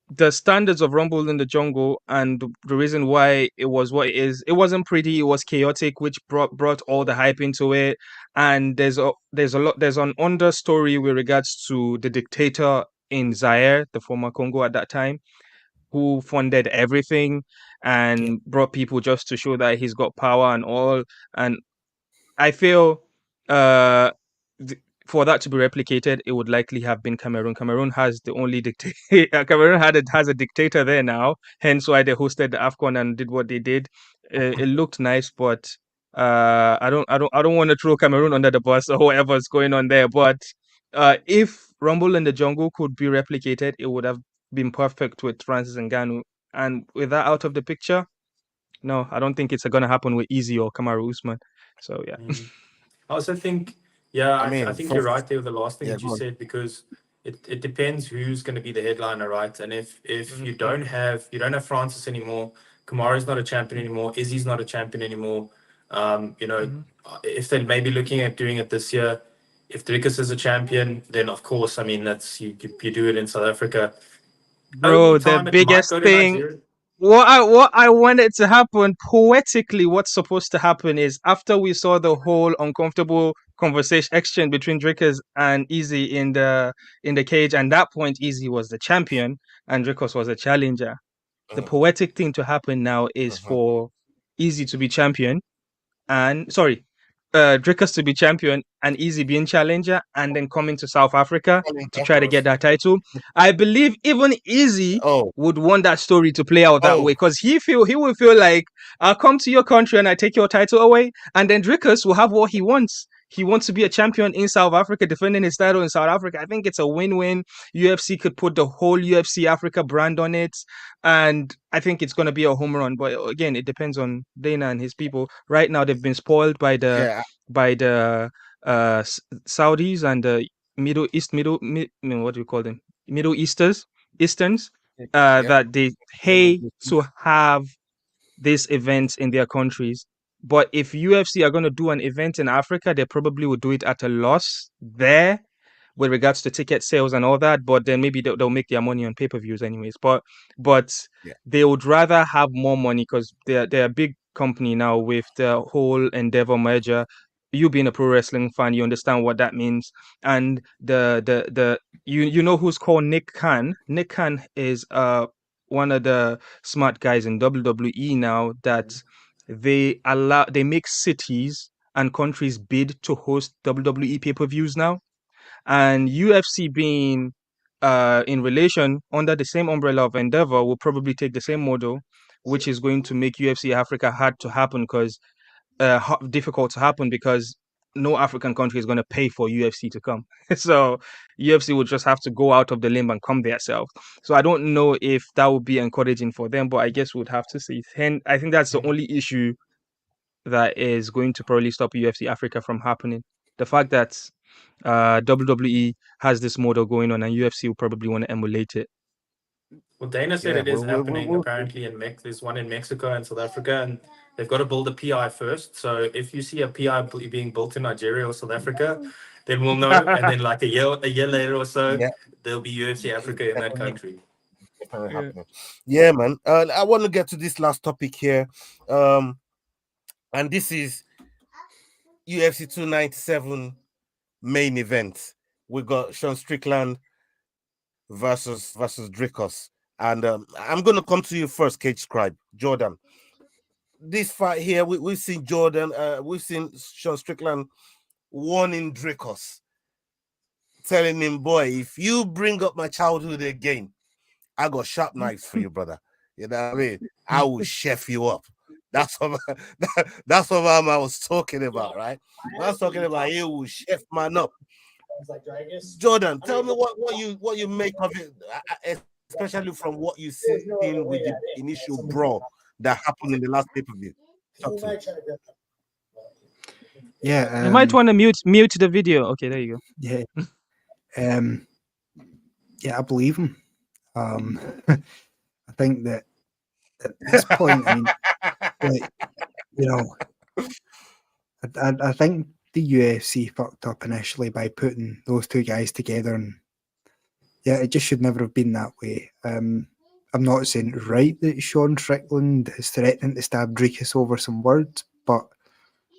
the standards of Rumble in the Jungle and the reason why it was what it is, it wasn't pretty, it was chaotic, which brought all the hype into it. And there's an understory with regards to the dictator in Zaire, the former Congo at that time, who funded everything and brought people just to show that he's got power and all. And I feel uh, for that to be replicated, it would likely have been Cameroon. Cameroon has the only dictator. Cameroon has a dictator there now, hence why they hosted the AFCON and did what they did. It looked nice, but I don't want to throw Cameroon under the bus or whatever's going on there. But if Rumble in the Jungle could be replicated, it would have been perfect with Francis Ngannou. And with that out of the picture, no, I don't think it's gonna happen with Easy or Kamaru Usman. So yeah.
I also think, yeah,
I
I
mean,
think you're right there with the last thing
yeah,
that you
go on.
said, because it depends who's going to be the headliner, right? And if you don't have Francis anymore, Kamara's not a champion anymore, Izzy's not a champion anymore. If they're maybe looking at doing it this year, if Dricus is a champion, then of course, I mean, that's you do it in South Africa. Only
Bro, the
time it might
biggest
go to
thing,
Nigeria.
what I wanted to happen poetically, what's supposed to happen is after we saw the whole uncomfortable conversation exchange between Drickers and Easy in the cage, and that point Easy was the champion and Drickers was a challenger. The poetic thing to happen now is for Easy to be champion and sorry, Drickus to be champion and Easy being challenger, and then coming to South Africa to try to get that title. I believe even Easy
Oh,
would want that story to play out that
Oh.
way because he will feel like I'll come to your country and I take your title away, and then Drickus will have what he wants. He wants to be a champion in South Africa, defending his title in South Africa. I think it's a win-win. UFC could put the whole UFC Africa brand on it, and I think it's going to be a home run. But again, it depends on Dana and his people. Right now, they've been spoiled by the
yeah.
Saudis and the what do you call them? Middle Easterns.
Yeah.
That they pay to have these events in their countries. But if UFC are going to do an event in Africa, they probably would do it at a loss there with regards to ticket sales and all that. But then maybe they'll make their money on pay-per-views anyways. But
Yeah.
they would rather have more money because they're a big company now with the whole Endeavor merger. You being a pro wrestling fan, you understand what that means. And you know who's called Nick Khan. Nick Khan is one of the smart guys in WWE now that they make cities and countries bid to host WWE pay-per-views now, and UFC being in relation under the same umbrella of Endeavor will probably take the same model, which is going to make UFC Africa hard to happen because difficult to happen because no African country is going to pay for UFC to come. So UFC would just have to go out of the limb and come themselves. So I don't know if that would be encouraging for them, but I guess we'd have to see. And I think that's the only issue that is going to probably stop UFC Africa from happening. The fact that WWE has this model going on and UFC will probably want to emulate it.
Well, Dana said
Yeah,
it is
we'll-
happening
we'll-
apparently there's one in Mexico and South Africa, and they've got to build a PI first. So if you see a PI being built in Nigeria or South Africa, then we'll know. And then like a year later or so,
Yeah.
there'll be UFC Africa in that country.
Happening. Yeah, man. I want to get to this last topic here. And this is UFC 297 main event. We got Sean Strickland versus Dricos. And I'm gonna come to you first, Cage Scribe. Jordan. This fight here, we've seen we've seen Sean Strickland warning Dricos, telling him, boy, if you bring up my childhood again, I got sharp knives for you, brother. You know what I mean? I will chef you up. That's what that's what I was talking about, right? I was talking about he will chef man up. Jordan, tell me what you make of it, especially from what you seen with the initial brawl that happened in the last pay-per-view. Talk to me.
Yeah,
You might want to mute the video. Okay, there you go.
yeah, yeah. I believe him. I think that at this point, I mean, like, you know, I think the UFC fucked up initially by putting those two guys together, and yeah, it just should never have been that way. I'm not saying it's right that Sean Strickland is threatening to stab Dricus over some words, but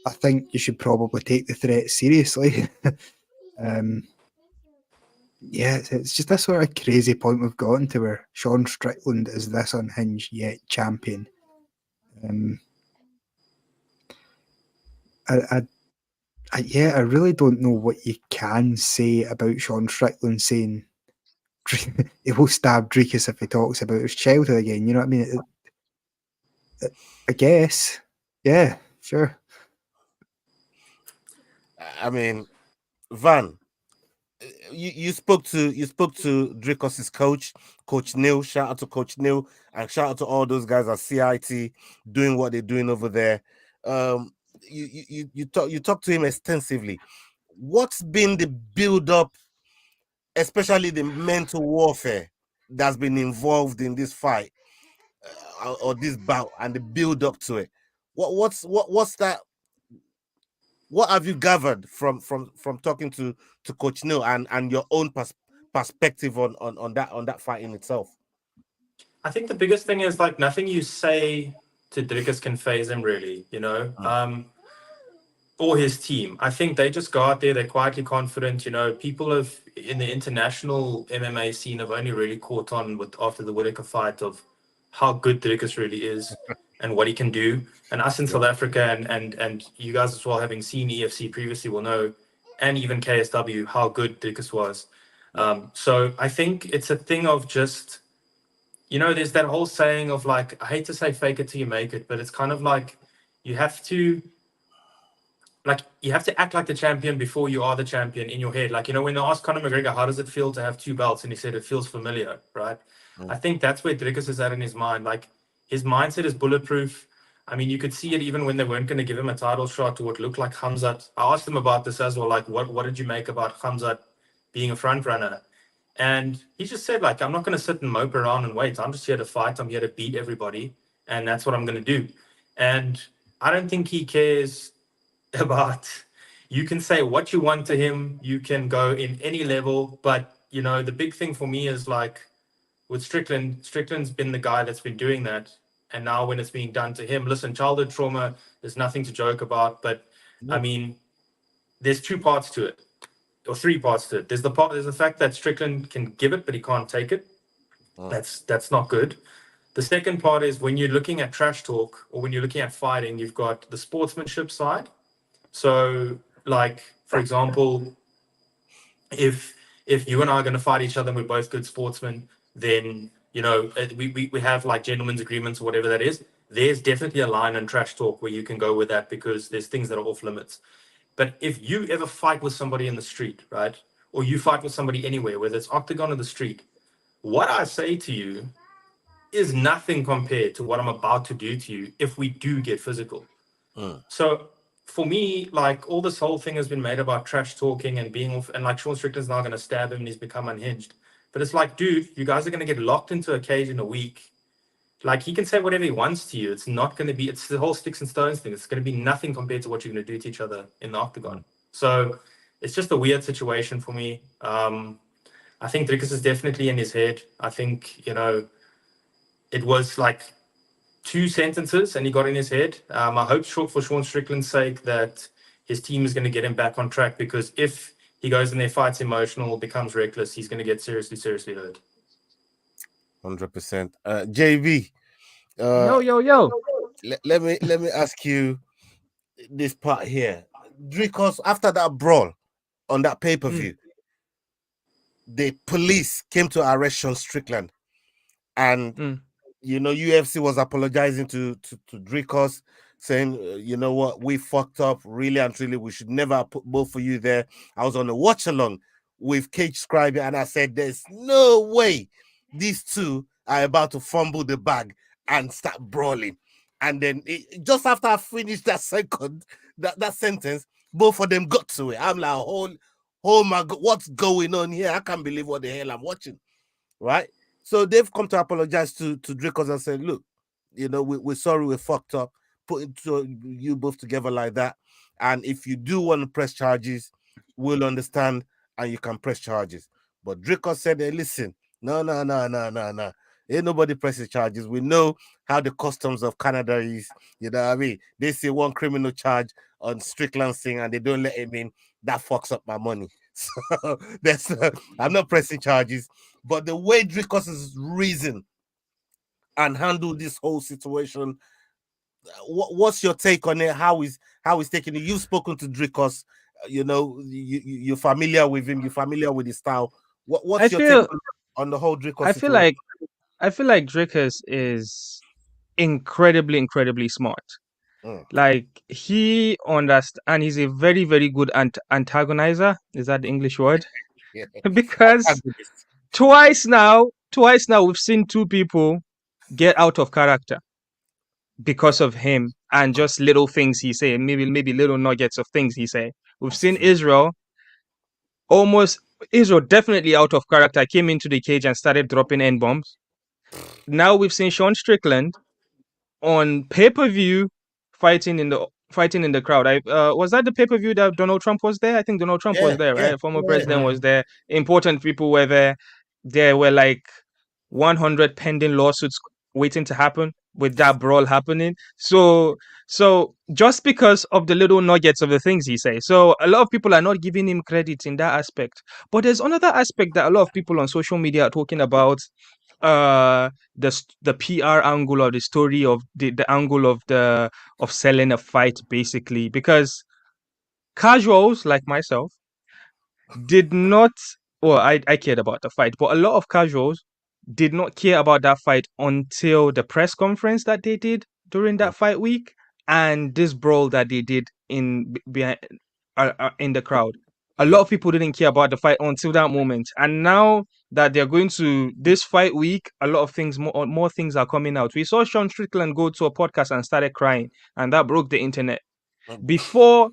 I think you should probably take the threat seriously. Yeah, it's just this sort of crazy point we've gotten to where Sean Strickland is this unhinged yet champion. I really don't know what you can say about Sean Strickland saying he will stab Dricus if he talks about his childhood again. You know what I mean? I guess. Yeah, sure.
I mean, Van, you spoke to Dricos's Coach Neil. Shout out to Coach Neil and shout out to all those guys at CIT doing what they're doing over there. You talk to him extensively. What's been the build up, especially the mental warfare that's been involved in this fight or this bout and the build up to it? What's that what have you gathered from talking to Coach Neil and your own perspective on that fight in itself?
I think the biggest thing is like nothing you say to Dricus can phase him really, you know. Or his team. I think they just go out there, they're quietly confident. You know, people have in the international MMA scene have only really caught on with after the Whitaker fight of how good Dricus really is and what he can do. And us in South Africa and you guys as well, having seen EFC previously, will know, and even KSW, how good Dricus was. So I think it's a thing of just, you know, there's that whole saying of like, I hate to say fake it till you make it, but it's kind of like you have to act like the champion before you are the champion in your head. Like, you know, when they asked Conor McGregor, how does it feel to have 2 belts? And he said, it feels familiar, right? I think that's where Dricus is at in his mind. Like, his mindset is bulletproof. I mean, you could see it even when they weren't going to give him a title shot to what looked like Khamzat. I asked him about this as well. Like, what did you make about Khamzat being a front runner? And he just said, like, I'm not going to sit and mope around and wait. I'm just here to fight. I'm here to beat everybody. And that's what I'm going to do. And I don't think he cares about, you can say what you want to him, you can go in any level, but you know, the big thing for me is like with Strickland's been the guy that's been doing that. And now when it's being done to him, listen, childhood trauma is nothing to joke about, but I mean, there's 2 parts to it, or 3 parts to it. There's the fact that Strickland can give it, but he can't take it. That's not good. The second part is when you're looking at trash talk or when you're looking at fighting, you've got the sportsmanship side. So, like, for example, if you and I are going to fight each other and we're both good sportsmen, then, you know, we have like gentlemen's agreements or whatever that is. There's definitely a line in trash talk where you can go with that because there's things that are off limits. But if you ever fight with somebody in the street, right, or you fight with somebody anywhere, whether it's octagon or the street, what I say to you is nothing compared to what I'm about to do to you if we do get physical. So for me, like all this whole thing has been made about trash talking and being off, and like Sean Strickland's now going to stab him and he's become unhinged. But it's like, dude, you guys are going to get locked into a cage in a week. Like he can say whatever he wants to you. It's not going to be, it's the whole sticks and stones thing. It's going to be nothing compared to what you're going to do to each other in the octagon. So it's just a weird situation for me. I think Dricus is definitely in his head. I think, you know, it was like 2 sentences and he got in his head. I hope for Sean Strickland's sake that his team is going to get him back on track, because if he goes in there, fights emotional, becomes reckless, he's going to get seriously hurt.
100%. JB,
Yo.
let me ask you this part here. Dricus, after that brawl on that pay-per-view, the police came to arrest Sean Strickland, and you know, UFC was apologizing to Dricus, saying, you know what, we fucked up, really and truly. We should never have put both of you there. I was on a watch along with Cage Scribe, and I said, there's no way these two are about to fumble the bag and start brawling. And then just after I finished that that sentence, both of them got to it. I'm like, oh my God, what's going on here? I can't believe what the hell I'm watching, right? So they've come to apologize to Dricus and said, look, you know, we're sorry, we fucked up, putting you both together like that. And if you do want to press charges, we'll understand and you can press charges. But Dricus said, hey, listen, no. Ain't nobody presses charges. We know how the customs of Canada is. You know what I mean? They say one criminal charge on Strickland's thing and they don't let him in. That fucks up my money. So I'm not pressing charges. But the way Dricus's reason and handle this whole situation, what's your take on it? How is taking it? You've spoken to Dricus, you know, you're familiar with him, you're familiar with his style. What's your take on the whole Dricus situation?
I feel like Dricus is incredibly smart. Like he understands, and he's a very good antagonizer. Is that the English word?
Yeah.
Because twice now we've seen 2 people get out of character because of him and just little things he say, maybe little nuggets of things he say. We've seen Israel definitely out of character, came into the cage and started dropping N-bombs. Now we've seen Sean Strickland on pay-per-view fighting fighting in the crowd. I was that the pay-per-view that Donald Trump was there? I think Donald Trump
Yeah,
was there,
yeah,
right? Former
yeah.
president was there. Important people were there. There were like 100 pending lawsuits waiting to happen with that brawl happening. So just because of the little nuggets of the things he says, so a lot of people are not giving him credit in that aspect. But there's another aspect that a lot of people on social media are talking about. The PR angle of the story, of the angle of selling a fight, basically, because casuals like myself did not, well, I cared about the fight, but a lot of casuals did not care about that fight until the press conference that they did during that fight week, and this brawl that they did behind in the crowd. A lot of people didn't care about the fight until that moment, and now that they're going to this fight week, a lot of things, more things are coming out. We saw Sean Strickland go to a podcast and started crying, and that broke the internet. Before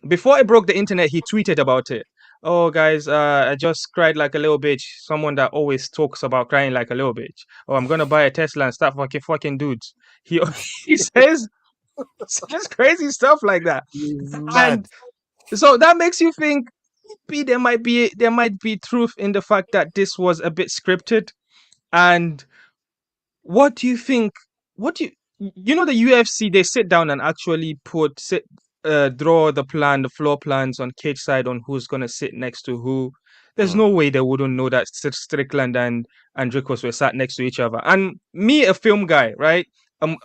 it broke the internet, he tweeted about it. Oh, guys, I just cried like a little bitch. Someone that always talks about crying like a little bitch. Oh, I'm gonna buy a Tesla and start fucking dudes. He he says crazy stuff like that,
He's
and
mad.
so that makes you think maybe there might be truth in the fact that this was a bit scripted. And what do you think? What do you know? The UFC, they sit down and actually draw the floor plans on cage side on who's gonna sit next to who. There's no way they wouldn't know that Strickland and Dricos were sat next to each other. And me, a film guy, right?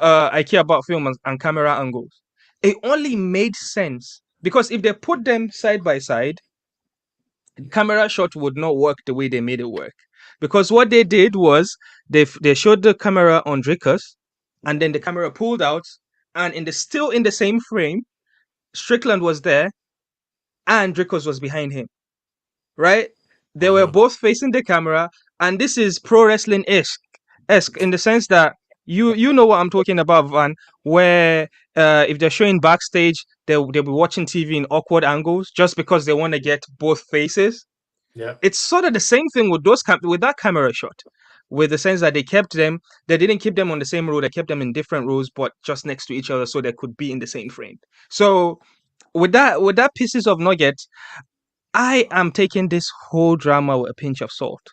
I care about film and camera angles. It only made sense because if they put them side by side, camera shot would not work the way they made it work. Because what they did was they showed the camera on Dricus, and then the camera pulled out, and still in the same frame, Strickland was there, and Dricus was behind him. Right? They were both facing the camera, and this is pro wrestling esque in the sense that you know what I'm talking about, Van. Where if they're showing backstage, they'll be watching TV in awkward angles just because they want to get both faces.
Yeah.
It's sort of the same thing with with that camera shot, with the sense that they didn't keep them on the same row, they kept them in different rows, but just next to each other so they could be in the same frame. So with that pieces of nuggets, I am taking this whole drama with a pinch of salt.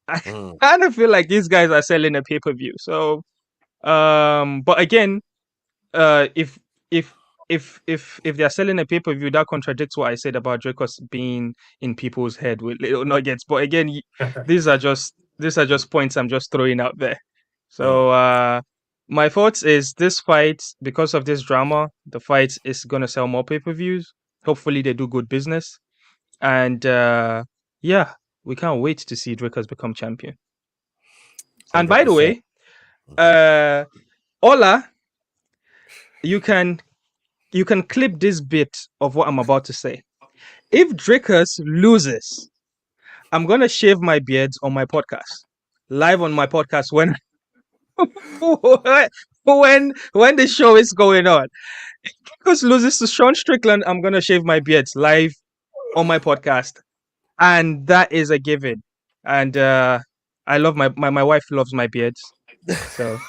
I kind of feel like these guys are selling a pay-per-view. So but again, if if if they're selling a pay-per-view, that contradicts what I said about Dracos being in people's head with little nuggets. But again, these are just points I'm just throwing out there. So my thoughts is this fight, because of this drama, the fight is gonna sell more pay-per-views. Hopefully they do good business. And yeah, we can't wait to see Dracos become champion. And by the
100%.
way, Ola, you can clip this bit of what I'm about to say. If Dracus loses, I'm gonna shave my beard on my podcast, live on my podcast when when the show is going on. If Dracus loses to Sean Strickland, I'm gonna shave my beard live on my podcast, and that is a given. And I love my wife loves my beards, so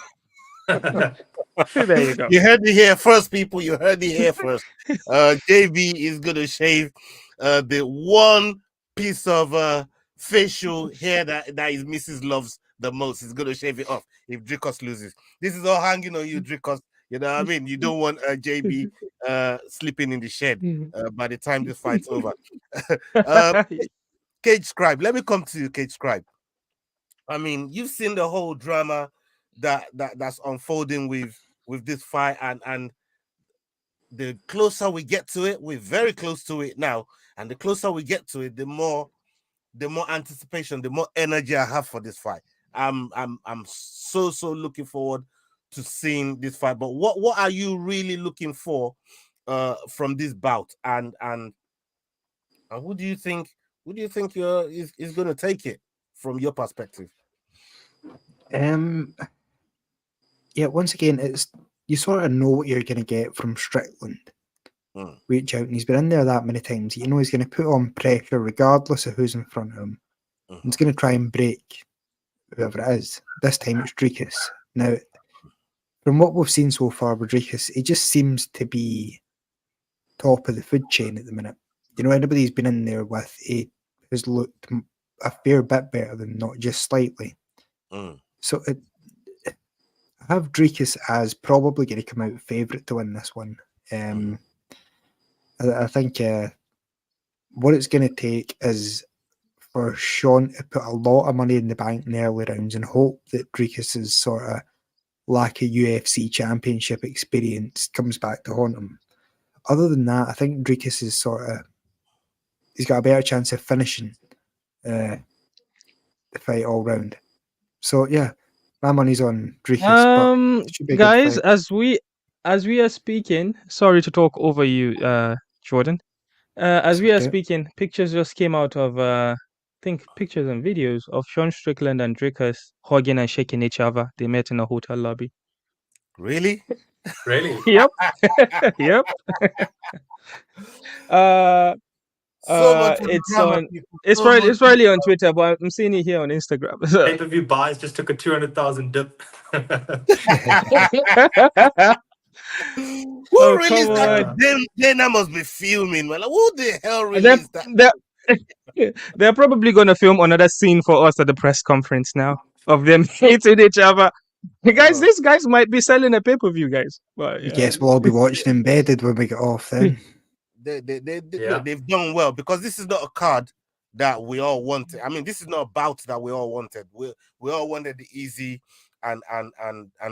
there you go.
You heard it here first, people. You heard it here first. JB is gonna shave the one piece of facial hair that his missus loves the most. He's gonna shave it off if Dricos loses. This is all hanging on you, Dricos. You know what I mean? You don't want JB sleeping in the shed by the time this fight's over. Cage Scribe, let me come to you, Cage Scribe. I mean, you've seen the whole drama that's unfolding with this fight, and the closer we get to it, we're very close to it now, and the closer we get to it, the more anticipation, the more energy I have for this fight. I'm so looking forward to seeing this fight. But what are you really looking for from this bout, and who do you think is going to take it from your perspective?
Yeah, once again, it's you sort of know what you're going to get from Strickland. Reach out, and he's been in there that many times. You know he's going to put on pressure regardless of who's in front of him. He's going to try and break whoever it is. This time it's Dricus. Now, from what we've seen so far with Dricus, he just seems to be top of the food chain at the minute. You know, anybody's been in there with has looked a fair bit better than not just slightly.
Mm.
So I have Drakus as probably going to come out favourite to win this one. I think what it's going to take is for Sean to put a lot of money in the bank in the early rounds and hope that Drakus's sort of lack of UFC championship experience comes back to haunt him. Other than that, I think Drakus is he's got a better chance of finishing the fight all round. So yeah, my money's on Drakus, but it should be a good
Guys,
fight.
as we are speaking, sorry to talk over you, Jordan. As
It's
we are
okay.
speaking, pictures just came out of I think pictures and videos of Sean Strickland and Drakus hugging and shaking each other. They met in a hotel lobby.
Really?
Really?
Yep. Yep.
So much for the
It's
drama,
on.
people.
It's
So
probably
much.
it's probably on Twitter, but I'm seeing it here on Instagram. So.
Pay-per-view buys just took a 200,000 dip.
Who
Oh, come
released that?
on.
Dana must be filming, man. Like, who the hell
They're,
released that?
they're probably going to film another scene for us at the press conference now of them hating each other. Guys, these guys might be selling a pay-per-view, guys. But yeah.
Yes, we'll all be watching embedded when we get off then.
Look, they've done well because this is not a card that we all wanted. I mean, this is not a bout that we all wanted. We all wanted the easy and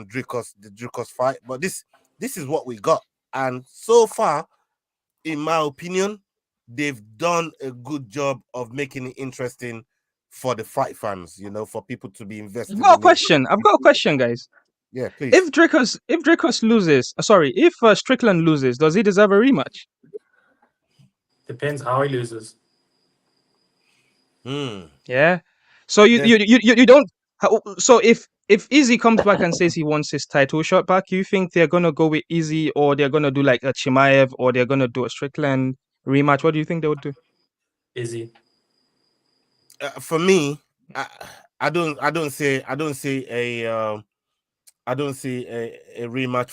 Dricos, the Dricos fight, but this is what we got. And so far, in my opinion, they've done a good job of making it interesting for the fight fans, you know, for people to be invested.
I've got a question, guys.
Yeah, please.
If Dricos loses, if Strickland loses, does he deserve a rematch?
Depends how he loses.
Yeah. So you don't. So if Izzy comes back and says he wants his title shot back, you think they're gonna go with Izzy, or they're gonna do like a Chimaev, or they're gonna do a Strickland rematch? What do you think they would do?
Izzy.
For me, I don't see a rematch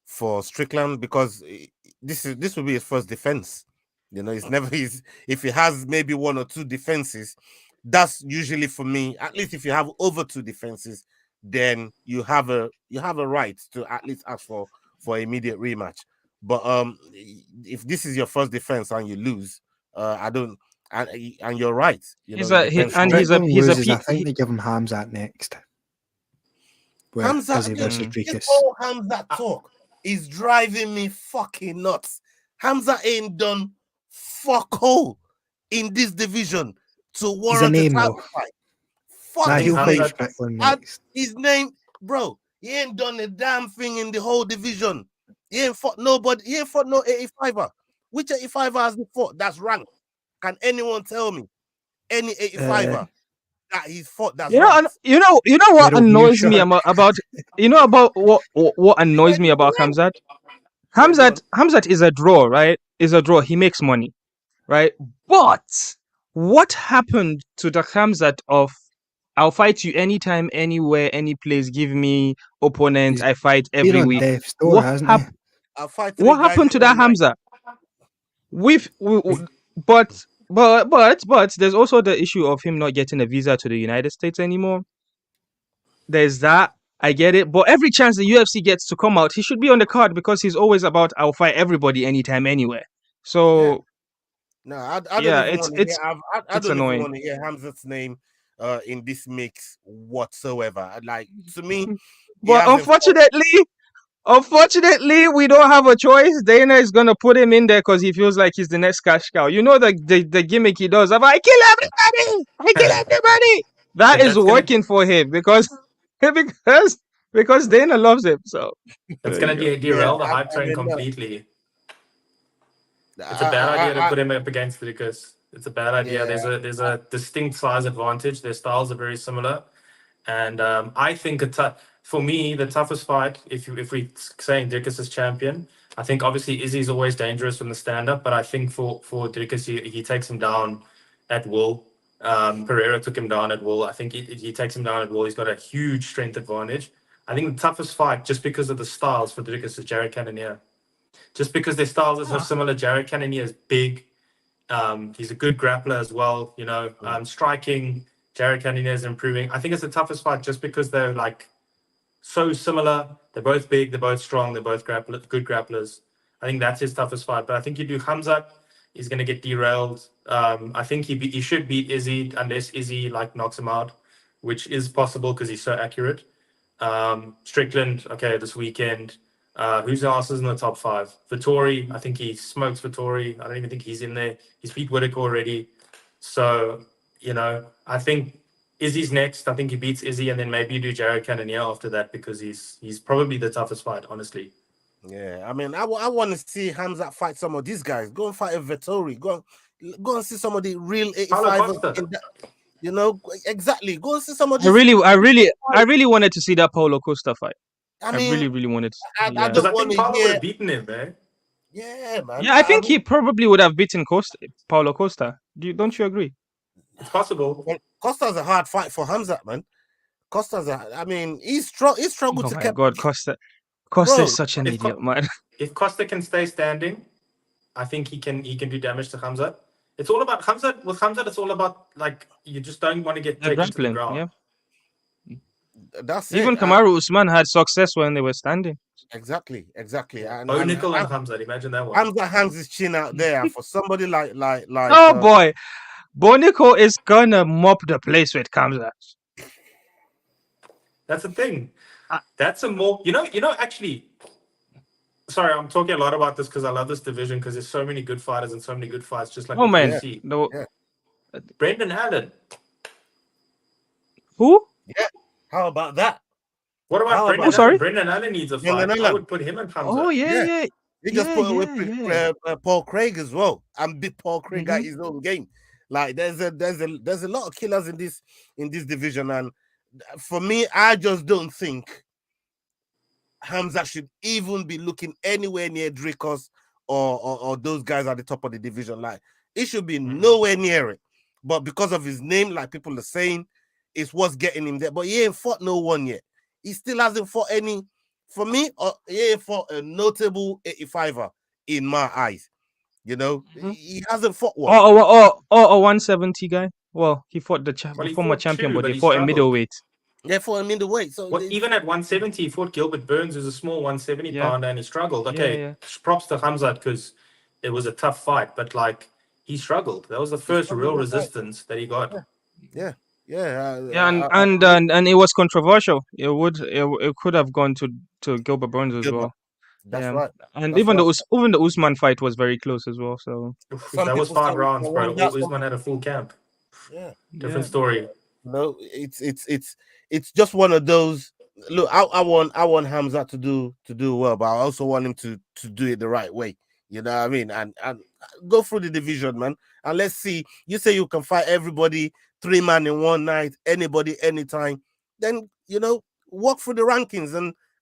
for Strickland because this will be his first defense. You know, it's never if he has maybe one or two defenses, that's usually for me. At least if you have over two defenses, then you have a right to at least ask for immediate rematch. But if this is your first defense and you lose, I don't. And you're right. You know,
I think they give him Hamzat next.
Hamzat
versus Drakus.
This whole Hamzat talk is driving me fucking nuts. Hamzat ain't done fuck all in this division to warrant a title fight. Fuck his name, bro. He ain't done a damn thing in the whole division. He ain't fought nobody. He ain't fought no 85er. Which 85er has he fought? That's ranked. Can anyone tell me any 85er that he's fought that's ranked?
You know what annoys me about what annoys me about Hamzat? Hamzat is a draw, right? Is a draw. He makes money, right? But what happened to the Hamzat of I'll fight you anytime, anywhere, any place. Give me opponent. I fight every week. What happened to that Hamzat? But there's also the issue of him not getting a visa to the United States anymore. There's that. I get it. But every chance the UFC gets to come out, he should be on the card because he's always about I'll fight everybody anytime, anywhere. So
no, I don't even want to hear. I don't even want to hear Hamzat's name in this mix whatsoever. Like to me,
but unfortunately, we don't have a choice. Dana is gonna put him in there because he feels like he's the next cash cow. You know the gimmick he does of I kill everybody. That is working for him because Dana loves him. So
it's gonna derail the hype train completely. It's a bad idea to put him up against Lucas. It's a bad idea. There's a distinct size advantage. Their styles are very similar, and I think for me the toughest fight, if we saying Dricus is champion, I think obviously Izzy's always dangerous from the stand up, but I think for Dricus he takes him down at will. Pereira took him down at will. I think he takes him down at will. He's got a huge strength advantage. I think the toughest fight, just because of the styles for Dricus, is Jared Cannonier. just because their styles are so similar. Jared Cannonier is big. He's a good grappler as well. You know, striking. Jared Cannonier is improving. I think it's the toughest fight just because they're like so similar. They're both big. They're both strong. They're both good grapplers. I think that's his toughest fight. But I think you do Hamzat, he's going to get derailed. I think he should beat Izzy unless Izzy like knocks him out, which is possible because he's so accurate. Strickland, okay, this weekend. Who's else is in the top 5? Vittori, I think he smokes Vittori. I don't even think he's in there. He's beat Whitaker already. So, you know, I think Izzy's next. I think he beats Izzy, and then maybe you do Jared Cannonier after that because he's probably the toughest fight, honestly.
Yeah, I mean, I want to see Hamzat fight some of these guys. Go and fight a Vettori. Go and see some of the real 85. You know, exactly. Go and see some of these.
I really wanted to see that Paulo Costa fight. I mean, really wanted to.
I don't want to
Paulo would have beaten him, man.
Yeah, man.
Yeah, I think he probably would have beaten Paulo Costa. Don't you agree?
It's possible.
Well, Costa's a hard fight for Hamzat, man. I mean, he's struggled to
keep. Oh my God, Costa is such an idiot, man.
If Costa can stay standing, I think he can do damage to Hamzat. It's all about Hamzat. With Hamzat, it's all about like you just don't want to get taken to the ground.
Yeah. That's
even Kamaru Usman had success when they were standing.
Exactly.
And Nickel and Hamzat, imagine that one.
Hamzat hangs his chin out there, and for somebody like
oh boy, Bonico is gonna mop the place with Hamzat.
That's the thing. That's a more actually. Sorry, I'm talking a lot about this because I love this division because there's so many good fighters and so many good fights. Just like
UFC.
Brendan Allen.
Who?
Yeah. How about that?
What about Brendan?
Sorry,
Brendan Allen needs a fight. I would put him in Hamzat.
Oh yeah.
He just put with Paul Craig as well, and beat Paul Craig at his own game. Like there's a lot of killers in this division, and for me, I just don't think Hamzat should even be looking anywhere near Dricos or those guys at the top of the division. Like it should be nowhere near it. But because of his name, like people are saying, it's what's getting him there. But he ain't fought no one yet. He still hasn't fought any. For me, he ain't fought a notable 85er in my eyes. You know, he hasn't fought one.
Oh, 170 guy. Well, he fought the former champion, but he fought in middleweight.
Yeah, for a middleweight. So
even at 170, he fought Gilbert Burns, who's a small 170 pounder, and he struggled. Okay, props to Hamzat because it was a tough fight, but like he struggled. That was the first real resistance that he got.
Yeah.
And it was controversial. It could have gone to Gilbert Burns as well.
That's right.
And even the Usman fight was very close as well. So
that was 5 rounds, bro. Usman had a full camp.
Yeah,
different story.
No, it's just one of those. Look, I want Hamzat to do well, but I also want him to do it the right way. You know what I mean? And go through the division, man. And let's see. You say you can fight everybody 3 man in one night, anybody, anytime. Then walk through the rankings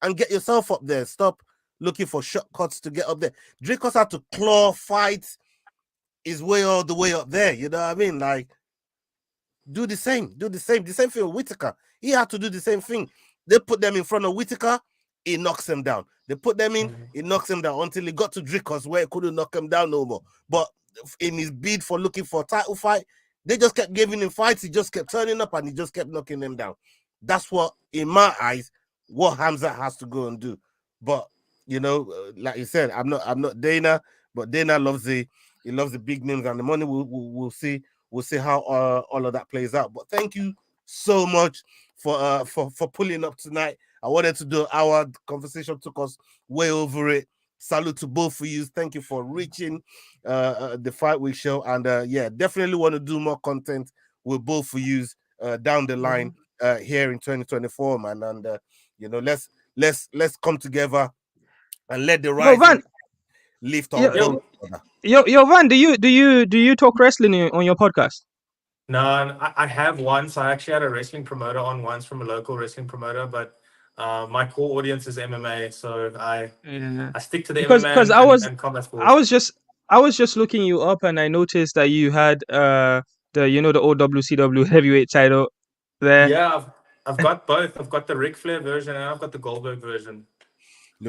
and get yourself up there. Stop looking for shortcuts to get up there. Dricos had to claw fight his way all the way up there. You know what I mean? Like, do the same thing with Whitaker. He had to do the same thing. They put them in front of Whitaker, he knocks him down. They put them in, he knocks him down until he got to Dricos where he couldn't knock him down no more. But in his bid for looking for a title fight, they just kept giving him fights. He just kept turning up and he just kept knocking them down. That's what, in my eyes, what Hamzat has to go and do. But like you said, I'm not Dana, but Dana loves the big names and the money. We'll see how all of that plays out. But thank you so much for pulling up tonight. I wanted to do our conversation, took us way over it. Salute to both of you. Thank you for reaching the Fight Week show, and definitely want to do more content with both of you down the line here in 2024, man. And let's come together and let the right lift our
Yo, Van, do you talk wrestling on your podcast?
No, I have once. I actually had a wrestling promoter on once from a local wrestling promoter, but my core audience is MMA, so I stick to the MMA and combat sports.
I was just looking you up, and I noticed that you had the old WCW heavyweight title there.
Yeah, I've got both. I've got the Ric Flair version and I've got the Goldberg version.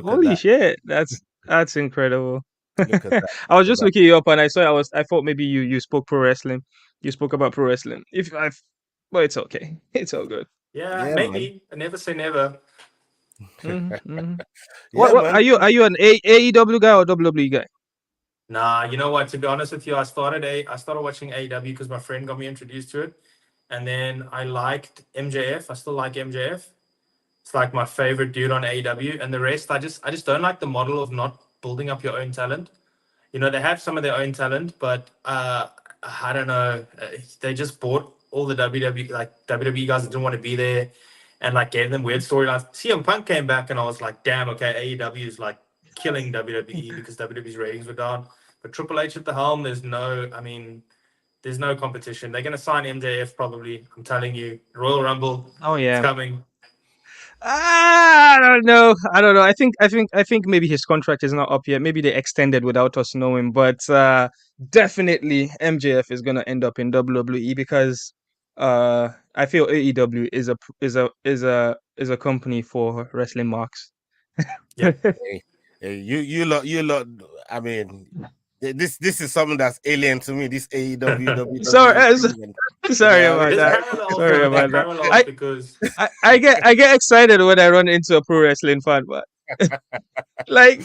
Holy shit, that's That's incredible.
Look at that.
I was just
That-
looking you up and I thought maybe you spoke pro wrestling. You spoke about pro wrestling. But it's okay. It's all good.
Yeah,
Yeah, man.
maybe. I never say never.
Yeah,
What
man.
are you an AEW guy or WWE guy?
Nah, you know what? To be honest with you, I started watching AEW because my friend got me introduced to it, and then I liked MJF. I still like MJF. It's like my favorite dude on AEW, and the rest, I just don't like the model of not building up your own talent. You know, they have some of their own talent, but I don't know. They just bought all the WWE guys that didn't want to be there, and like gave them weird storylines. CM Punk came back, and I was like, damn, okay, AEW is like killing WWE because WWE's ratings were down. But Triple H at the helm, there's no competition. They're gonna sign MJF probably. I'm telling you, Royal Rumble,
Oh
it's
yeah.
coming.
I don't know. I think maybe his contract is not up yet. Maybe they extended without us knowing. But definitely MJF is gonna end up in WWE because I feel AEW is a company for wrestling marks.
Yep.
Hey, you lot. I mean, this is something that's alien to me. This AEW,
Sorry,
thing,
sorry
what I
about
mean?
that.
Parallels,
Sorry
though.
about
There's
that.
parallels because
I get excited when I run into a pro wrestling fan, but like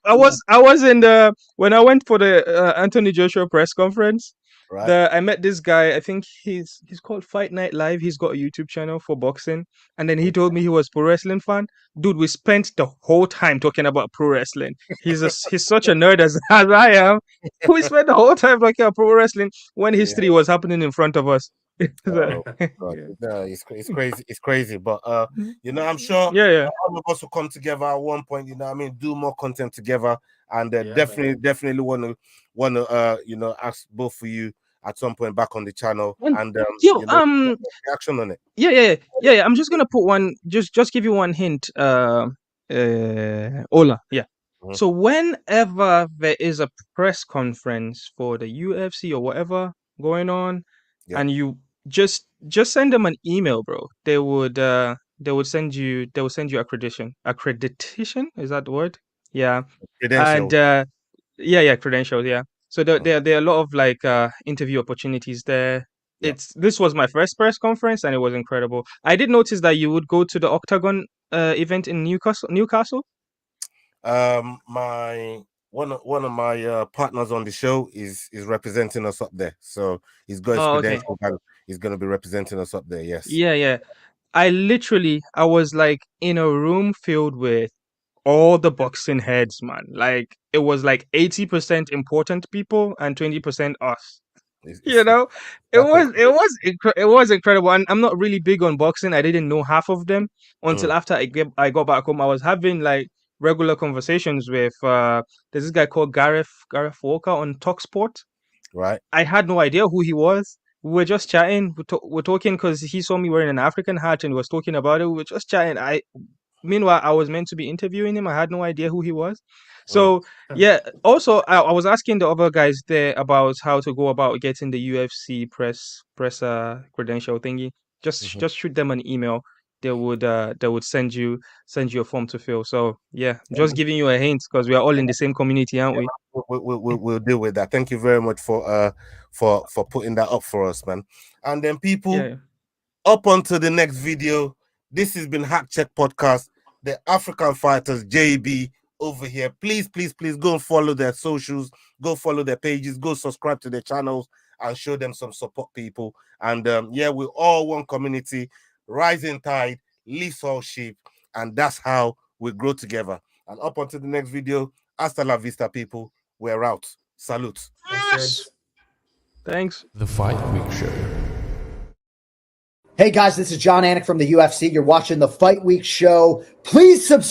I was in the when I went for the Anthony Joshua press conference.
Right.
I met this guy. I think he's called Fight Night Live. He's got a YouTube channel for boxing, and then he told me he was pro wrestling fan. Dude, we spent the whole time talking about pro wrestling. He's such a nerd as I am. We spent the whole time talking about pro wrestling when
Yeah.
history was happening in front of us.
Oh, God.
Yeah.
No, it's crazy. It's crazy. But you know, I'm sure
Yeah.
all of us will come together at one point. You know, what I mean, do more content together, and
Yeah,
definitely want to you know, ask both of you at some point back on the channel and
Yo,
you know, reaction on it.
Yeah. I'm just gonna put one, just give you one hint. Ola, yeah.
Mhm.
So whenever there is a press conference for the UFC or whatever going on,
Yeah.
and you just send them an email, bro. They would send you accreditation. Is that the word? Yeah.
Credentials.
And yeah, credentials, yeah. So there are a lot of like interview opportunities there.
Yeah.
This was my first press conference and it was incredible. I did notice that you would go to the Octagon event in Newcastle.
My one of my partners on the show is representing us up there, so he's got his
Oh, okay.
credentials and he's going to be representing us up there. Yes.
Yeah. I was like in a room filled with all the boxing heads, man. Like it was like 80% important people and 20% us. You know,
That's incredible.
it was incredible. And I'm not really big on boxing. I didn't know half of them until after I got back home. I was having like regular conversations with there's this guy called Gareth Walker on Talksport.
Right.
I had no idea who he was. We were just chatting. We're talking because he saw me wearing an African hat and was talking about it. We were just chatting. Meanwhile, I was meant to be interviewing him. I had no idea who he was. So yeah. Also, I was asking the other guys there about how to go about getting the UFC press credential thingy. Just shoot them an email. They would send you a form to fill. So yeah, just giving you a hint because we are all in the same community, aren't we?
We'll deal with that. Thank you very much for putting that up for us, man. And then people,
Yeah.
up onto the next video. This has been HackCheck Podcast. The African Fighters JB over here. Please go and follow their socials. Go follow their pages. Go subscribe to their channels and show them some support, people. And yeah, we're all one community. Rising tide lifts all sheep, and that's how we grow together. And up onto the next video. Hasta la vista, people. We're out. Salute.
Thanks.
The Fight Week Show.
Hey guys, this is John Anik from the UFC. You're watching the Fight Week Show. Please subscribe.